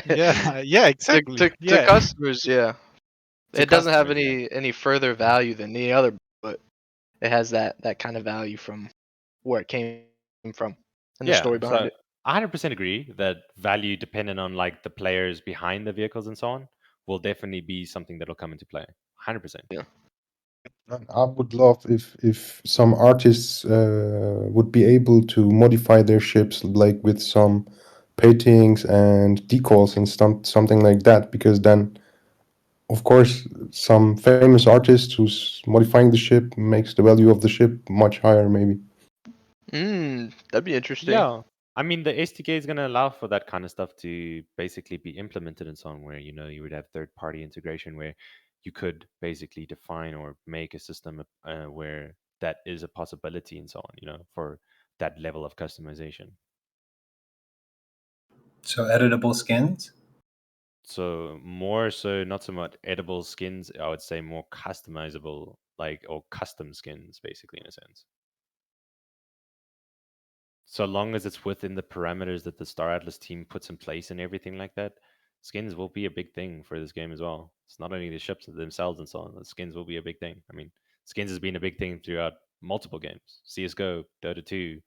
Yeah, yeah, exactly. To Yeah. customers, yeah, To it doesn't have customers, yeah. any further value than any other, but it has that kind of value from where it came from and the Yeah, story behind so it. I 100% agree that value dependent on like the players behind the vehicles and so on will definitely be something that'll come into play. 100%. Yeah. And I would love if some artists would be able to modify their ships like with some paintings and decals and something like that, because then of course some famous artist who's modifying the ship makes the value of the ship much higher maybe. That'd be interesting. Yeah. I mean, the SDK is going to allow for that kind of stuff to basically be implemented in some where, you would have third party integration where you could basically define or make a system where that is a possibility and so on, for that level of customization. So editable skins? So more so, not so much edible skins, I would say more customizable, like, or custom skins, basically, in a sense. So long as it's within the parameters that the Star Atlas team puts in place and everything like that, skins will be a big thing for this game as well. It's not only the ships themselves and so on. The skins will be a big thing. I mean, skins has been a big thing throughout multiple games: CS:GO, Dota 2,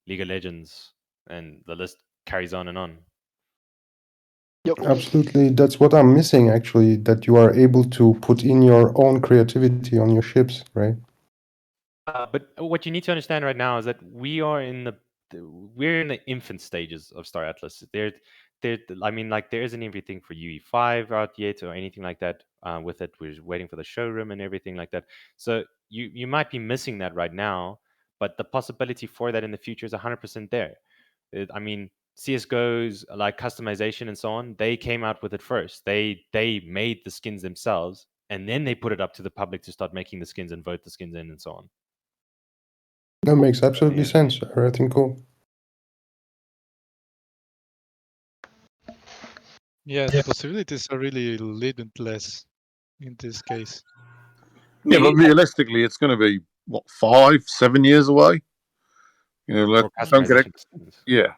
League of Legends, and the list carries on and on. Absolutely, that's what I'm missing actually, that you are able to put in your own creativity on your ships, right? But what you need to understand right now is that we're in the infant stages of Star Atlas. I mean, like there isn't anything for UE5 out yet or anything like that. With it, we're waiting for the showroom and everything like that. So you might be missing that right now, but the possibility for that in the future is 100% there. I mean, CS:GO's like customization and so on, they came out with it first. They made the skins themselves, and then they put it up to the public to start making the skins and vote the skins in and so on. That makes absolutely yeah. sense. I think cool. Yeah, the possibilities are really limitless in this case. Yeah, but realistically, it's going to be what 5, 7 years away. For Don't get it. customization skins. Yeah,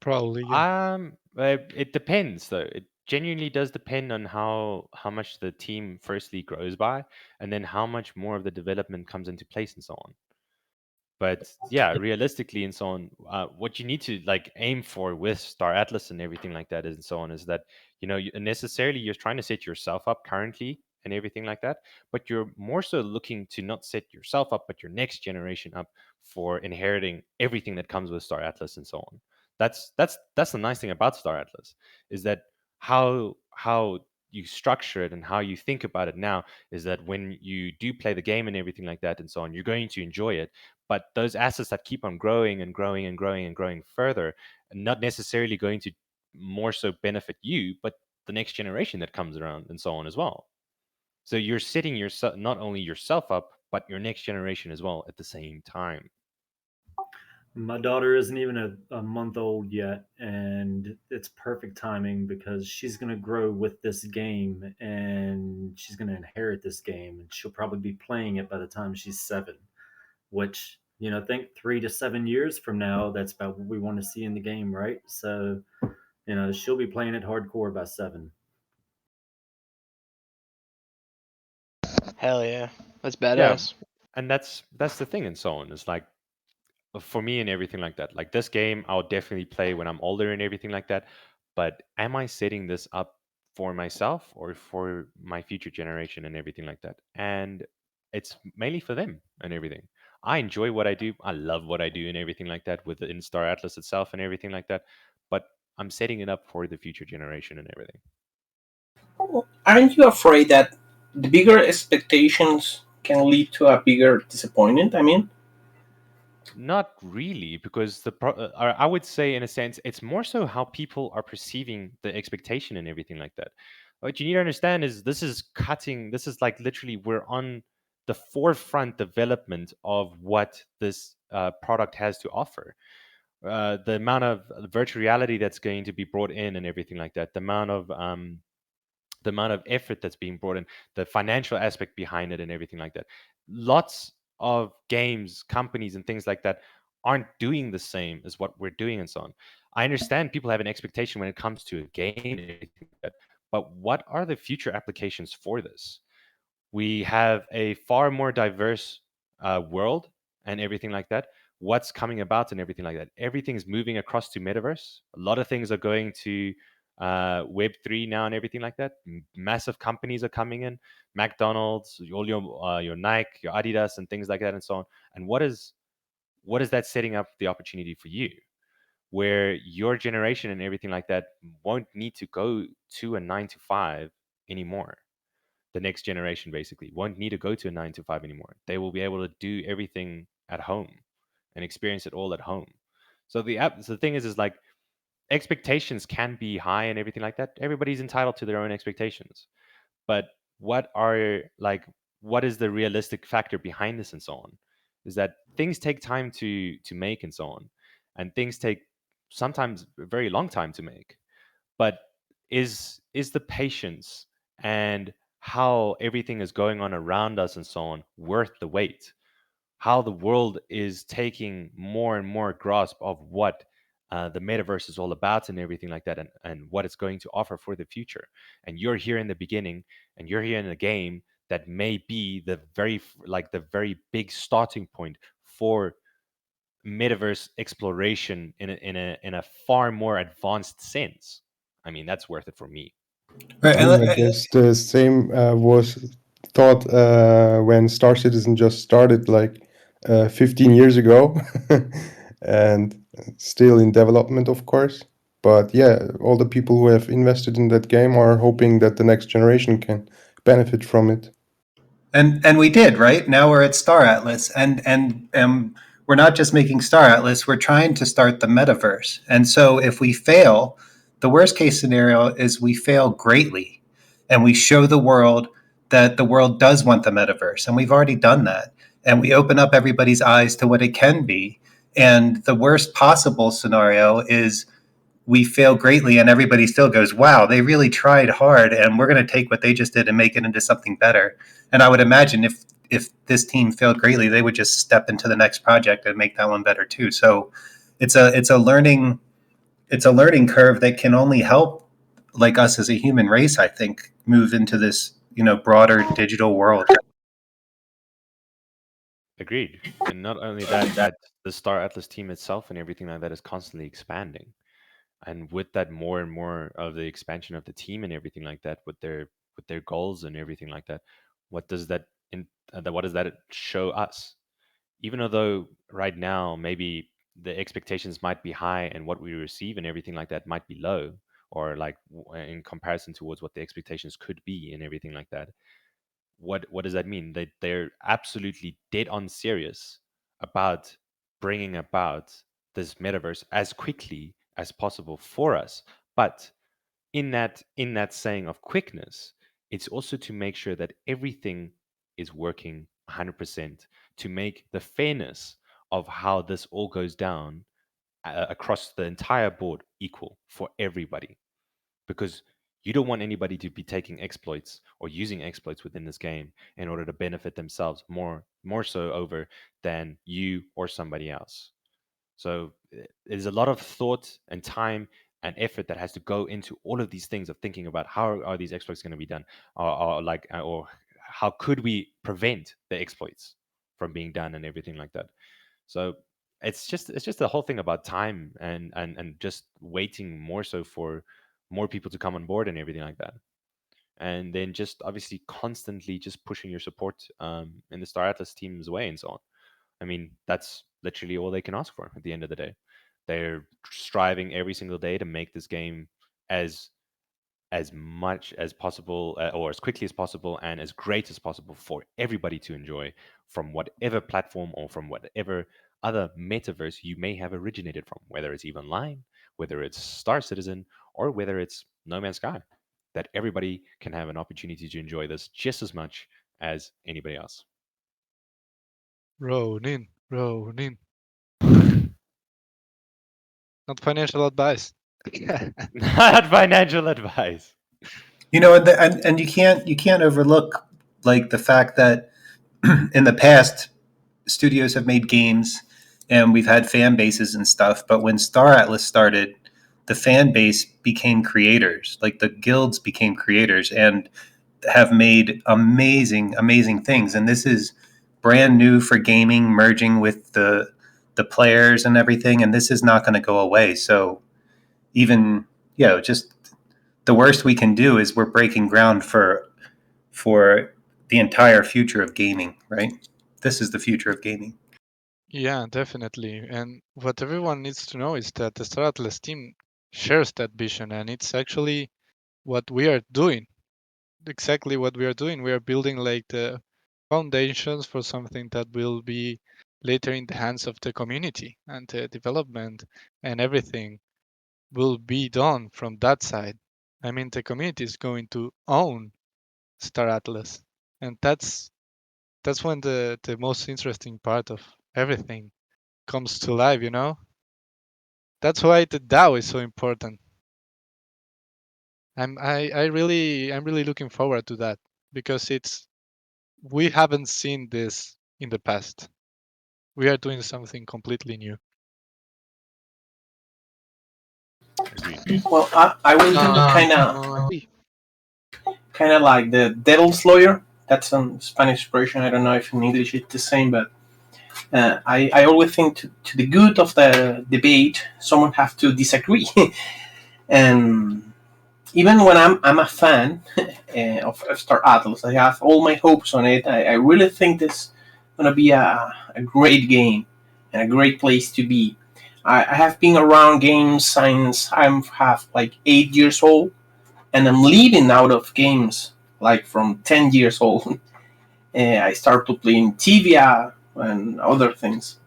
Probably, yeah. It depends though. It genuinely does depend on how much the team firstly grows by, and then how much more of the development comes into place and so on. But yeah, realistically and so on, what you need to like aim for with Star Atlas and everything like that and so on is that necessarily you're trying to set yourself up currently and everything like that, but you're more so looking to not set yourself up, but your next generation up for inheriting everything that comes with Star Atlas and so on. That's the nice thing about Star Atlas is that how you structure it and how you think about it now is that when you do play the game and everything like that and so on, you're going to enjoy it, but those assets that keep on growing and growing and growing and growing further are not necessarily going to more so benefit you, but the next generation that comes around and so on as well. So you're setting yourself not only yourself up, but your next generation as well at the same time. My daughter isn't even a month old yet, and it's perfect timing because she's going to grow with this game and she's going to inherit this game, and she'll probably be playing it by the time she's 7, which, think 3 to 7 years from now, that's about what we want to see in the game, right? So, she'll be playing it hardcore by 7. Hell yeah, that's Yeah, badass. and that's the thing and so on. It's like for me and everything like that. Like this game, I'll definitely play when I'm older and everything like that. But am I setting this up for myself or for my future generation and everything like that? And it's mainly for them and everything. I enjoy what I do. I love what I do and everything like that with the Star Atlas itself and everything like that. But I'm setting it up for the future generation and everything. Aren't you afraid that the bigger expectations can lead to a bigger disappointment? I mean, Not really, because I would say, in a sense, it's more so how people are perceiving the expectation and everything like that. What you need to understand is this is like literally we're on the forefront development of what this product has to offer. the amount of virtual reality that's going to be brought in and everything like that, the amount of effort that's being brought in, the financial aspect behind it, and everything like that. Lots of games, companies, and things like that aren't doing the same as what we're doing and so on. I understand people have an expectation when it comes to a game and everything like that, but what are the future applications for this? We have a far more diverse world and everything like that. What's coming about and everything like that. Everything's moving across to metaverse. A lot of things are going to Web3 now and everything like that. Massive companies are coming in, McDonald's, all your Nike, your Adidas, and things like that, and so on. And what is that setting up the opportunity for you? Where your generation and everything like that won't need to go to a 9 to 5 anymore. The next generation basically won't need to go to a 9 to 5 anymore. They will be able to do everything at home and experience it all at home. So the thing is like expectations can be high and everything like that. Everybody's entitled to their own expectations. But what are like what is the realistic factor behind this and so on? Is that things take time to make and so on. And things take sometimes a very long time to make. But is the patience and how everything is going on around us and so on worth the wait? How the world is taking more and more grasp of what the metaverse is all about and everything like that, and what it's going to offer for the future. And you're here in the beginning, and you're here in a game that may be the the very big starting point for metaverse exploration in a far more advanced sense. I mean, that's worth it for me. I mean, I guess the same was thought when Star Citizen just started, like 15 years ago, and still in development, of course. But yeah, all the people who have invested in that game are hoping that the next generation can benefit from it. And we did, right? Now we're at Star Atlas, and we're not just making Star Atlas. We're trying to start the metaverse. And so if we fail, the worst case scenario is we fail greatly, and we show the world that the world does want the metaverse, and we've already done that. And we open up everybody's eyes to what it can be. And the worst possible scenario is we fail greatly and everybody still goes, wow, they really tried hard, and we're going to take what they just did and make it into something better. And I would imagine if this team failed greatly, they would just step into the next project and make that one better too. So it's a learning curve that can only help like us as a human race, I think, move into this broader digital world. Agreed. And not only that the Star Atlas team itself and everything like that is constantly expanding. And with that, more and more of the expansion of the team and everything like that, with their goals and everything like that, what does what does that show us? Even although right now maybe the expectations might be high and what we receive and everything like that might be low, or like in comparison towards what the expectations could be and everything like that, what does that mean? They're absolutely dead on serious about bringing about this metaverse as quickly as possible for us. But in that saying of quickness, it's also to make sure that everything is working 100%, to make the fairness of how this all goes down across the entire board equal for everybody, because you don't want anybody to be taking exploits or using exploits within this game in order to benefit themselves more so over than you or somebody else. So there's a lot of thought and time and effort that has to go into all of these things of thinking about how are these exploits going to be done, or how could we prevent the exploits from being done and everything like that. So it's just the whole thing about time and just waiting more so for more people to come on board and everything like that. And then just obviously constantly just pushing your support in the Star Atlas team's way and so on. I mean, that's literally all they can ask for at the end of the day. They're striving every single day to make this game as as much as possible, or as quickly as possible and as great as possible for everybody to enjoy, from whatever platform or from whatever other metaverse you may have originated from, whether it's EVE Online, whether it's Star Citizen, or whether it's No Man's Sky. That everybody can have an opportunity to enjoy this just as much as anybody else. Ronin, Ronin. Not financial advice. Not financial advice. You know, and you can't overlook like the fact that in the past studios have made games and we've had fan bases and stuff, but when Star Atlas started, the fan base became creators. Like the guilds became creators and have made amazing things. And this is brand new for gaming, merging with the players and everything. And this is not going to go away. So even just the worst we can do is we're breaking ground for the entire future of gaming, right? This is the future of gaming. Yeah, definitely. And what everyone needs to know is that the Star Atlas team shares that vision, and it's actually what we are doing. Exactly what we are doing. We are building like the foundations for something that will be later in the hands of the community, and the development and everything will be done from that side. I mean, the community is going to own Star Atlas, and that's when the most interesting part of everything comes to life, you know? That's why the DAO is so important. I'm really looking forward to that because we haven't seen this in the past. We are doing something completely new. Agreed. Well, I will do kind of like the devil's lawyer. That's a Spanish expression. I don't know if in English it's the same, but I always think to the good of the debate, someone have to disagree. And even when I'm a fan of Star Atlas, I have all my hopes on it. I really think this is gonna be a great game and a great place to be. I have been around games since I'm have like 8 years old, and I'm living out of games like from 10 years old. I started playing Tibia and other things.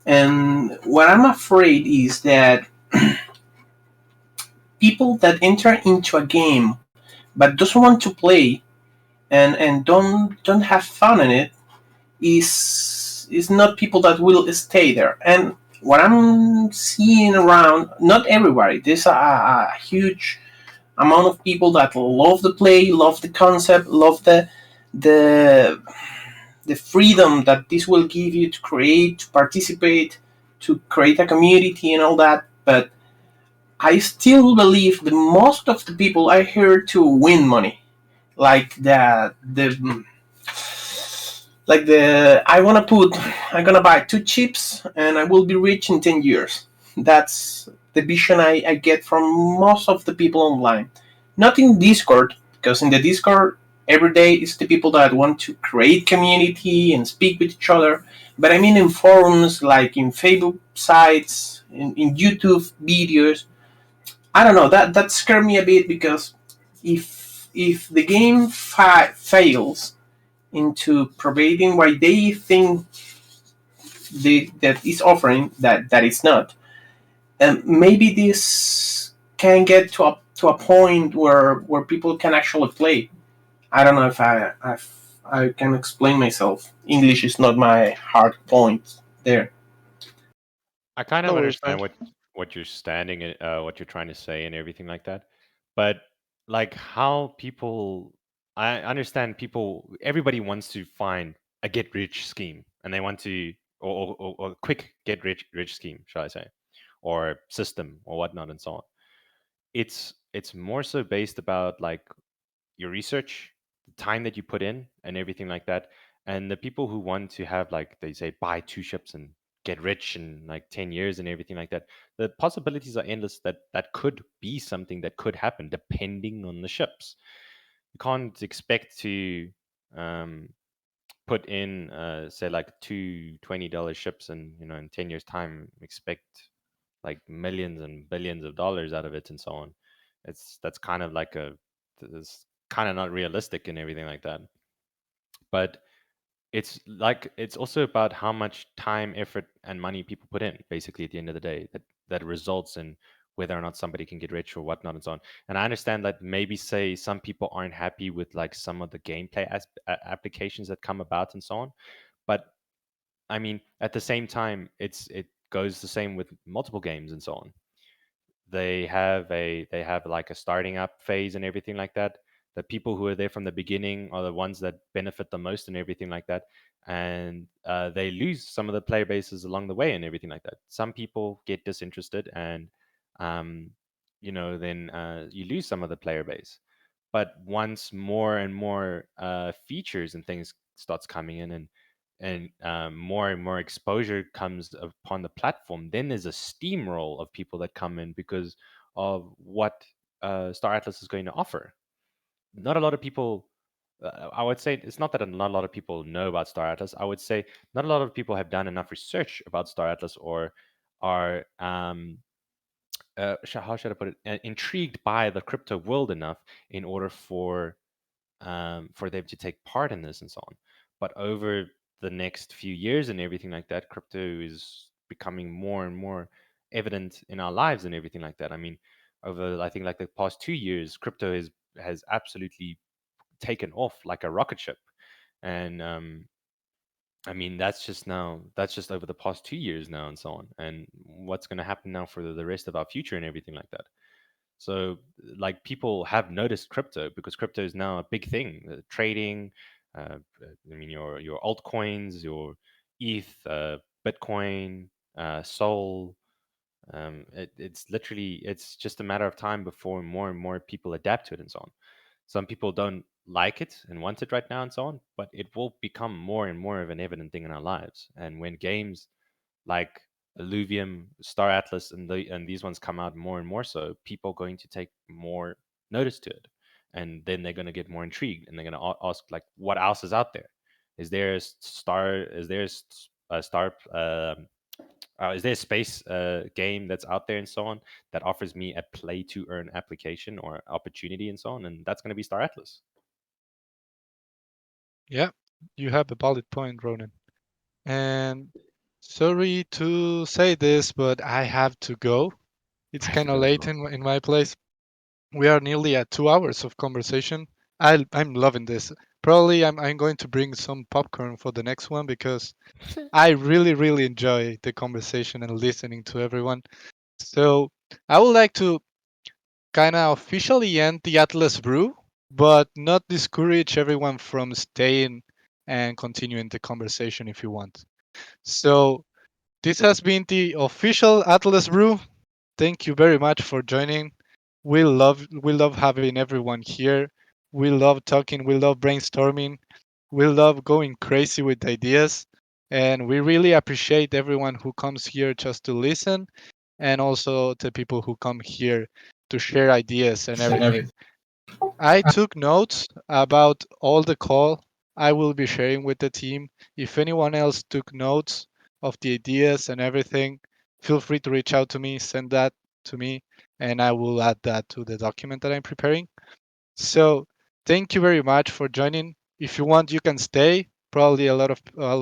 And what I'm afraid is that people that enter into a game but doesn't want to play and don't have fun in it is not people that will stay there. And what I'm seeing around, not everybody. There's a huge amount of people that love the play, love the concept, love the the freedom that this will give you to create, to participate, to create a community and all that. But I still believe the most of the people are here to win money, like the I'm gonna buy two chips and I will be rich in 10 years. That's the vision I get from most of the people online. Not in Discord, because in the Discord every day is the people that want to create community and speak with each other. But I mean in forums, like in Facebook sites, in YouTube videos. I don't know, that scared me a bit, because if the game fails into providing what they think that is offering that it's not, and maybe this can get to a point where people can actually play. I don't know if I can explain myself. English is not my hard point there. I kind No of worries, understand man. what you're standing and what you're trying to say and everything like that, but like how people, I understand people. Everybody wants to find a get rich scheme, and they want to or quick get rich scheme, shall I say, or system or whatnot and so on. It's more so based about like your research, the time that you put in, and everything like that. And the people who want to have, like they say, buy two ships and get rich in like 10 years and everything like that, the possibilities are endless that that could be something that could happen depending on the ships. You can't expect to um, put in say like two $20 ships and in 10 years time expect like millions and billions of dollars out of it and so on. That's kind of like it's kind of not realistic and everything like that. But it's also about how much time, effort, and money people put in. Basically, at the end of the day, that results in whether or not somebody can get rich or whatnot and so on. And I understand that maybe say some people aren't happy with like some of the gameplay applications that come about and so on. But I mean, at the same time, it goes the same with multiple games and so on. they have like a starting up phase and everything like that. The people who are there from the beginning are the ones that benefit the most and everything like that. And they lose some of the player bases along the way and everything like that. Some people get disinterested, and um, then you lose some of the player base. But once more and more features and things starts coming in, and more and more exposure comes upon the platform, then there's a steamroll of people that come in because of what Star Atlas is going to offer. Not a lot of people. I would say it's not that not a lot of people know about Star Atlas. I would say not a lot of people have done enough research about Star Atlas, or are how should I put it, intrigued by the crypto world enough in order for them to take part in this and so on. But over the next few years and everything like that, crypto is becoming more and more evident in our lives and everything like that. I mean, over I think like the past 2 years, crypto has absolutely taken off like a rocket ship, and I mean that's just over the past 2 years now and so on. And what's going to happen now for the rest of our future and everything like that. So, like, people have noticed crypto because crypto is now a big thing. Trading, I mean, your altcoins, your ETH, Bitcoin, Sol. It's just a matter of time before more and more people adapt to it and so on. Some people don't like it and want it right now and so on, but it will become more and more of an evident thing in our lives. And when games like Illuvium, Star Atlas, and these ones come out more and more, so people are going to take more notice to it, and then they're going to get more intrigued, and they're going to ask like, what else is out there? Is there a star? Is there a star? Is there a space game that's out there and so on that offers me a play to earn application or opportunity and so on? And that's going to be Star Atlas. Yeah, you have a valid point, Ronan. And sorry to say this, but I have to go. It's I have to kind of go as late well. in my place. We are nearly at 2 hours of conversation. I'm loving this. Probably I'm going to bring some popcorn for the next one because I really, really enjoy the conversation and listening to everyone. So I would like to kind of officially end the Atlas Brew, but not discourage everyone from staying and continuing the conversation if you want. So this has been the official Atlas Brew. Thank you very much for joining. We love having everyone here. We love talking, we love brainstorming, we love going crazy with ideas, and we really appreciate everyone who comes here just to listen, and also the people who come here to share ideas and everything. I took notes about all the call I will be sharing with the team. If anyone else took notes of the ideas and everything, feel free to reach out to me, send that to me, and I will add that to the document that I'm preparing. So, thank you very much for joining. If you want, you can stay. Probably a lot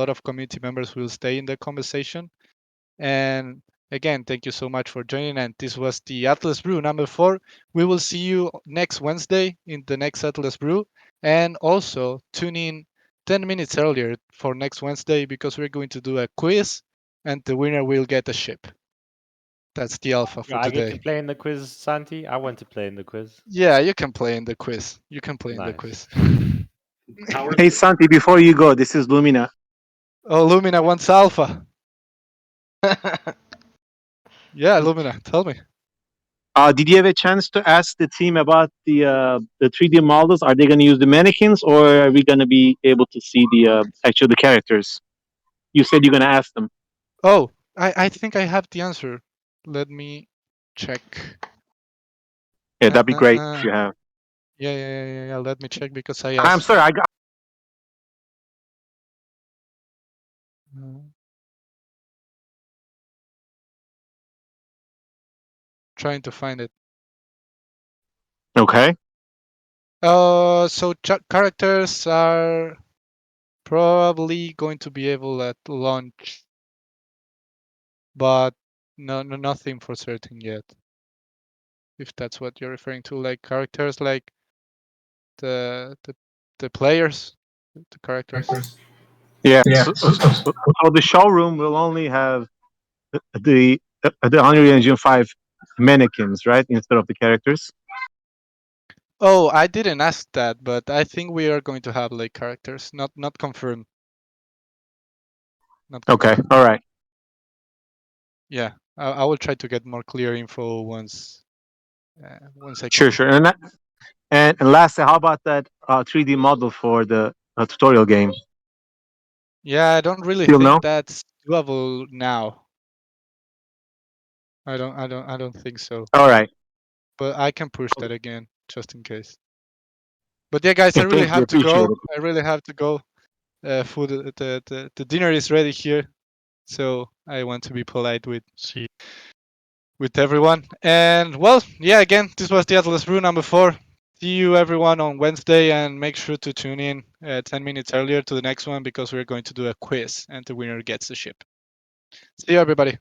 of community members will stay in the conversation. And again, thank you so much for joining. And this was the Atlas Brew number 4. We will see you next Wednesday in the next Atlas Brew. And also tune in 10 minutes earlier for next Wednesday because we're going to do a quiz and the winner will get a ship. That's the alpha for Yeah, I get to today. play in the quiz, Santi. I want to play in the quiz. Yeah, you can play in the quiz. You can play in the Nice. quiz. Hey Santi, before you go, this is Lumina. Oh, Lumina wants alpha. Yeah, Lumina, tell me. Did you have a chance to ask the team about the 3D models? Are they going to use the mannequins, or are we going to be able to see the characters? You said you're going to ask them. Oh, I think I have the answer. Let me check. Yeah, that'd be great if you have. Yeah. Let me check because I I'm asked. sorry, I got. Uh, Trying to find it. Okay. So characters are probably going to be able at launch, but nothing for certain yet. If that's what you're referring to, like characters, like the the the players, the characters. Yeah. So the showroom will only have the Unreal Engine 5 mannequins, right, instead of the characters. Oh, I didn't ask that, but I think we are going to have like characters, not confirmed. Not Okay, confirmed. all right. Yeah, I will try to get more clear info once I Sure, can. sure. And lastly, how about that 3D model for the tutorial game? Yeah, I don't really Still think no? that's doable now. I don't think so. All right. But I can push that again just in case. But yeah, guys, I really Thank you. have to Appreciate go. it. I really have to go. Food, the dinner is ready here, so I want to be polite with everyone. And well, yeah, again, this was the Atlas Brew number 4. See you everyone on Wednesday, and make sure to tune in 10 minutes earlier to the next one because we're going to do a quiz, and the winner gets the ship. See you, everybody.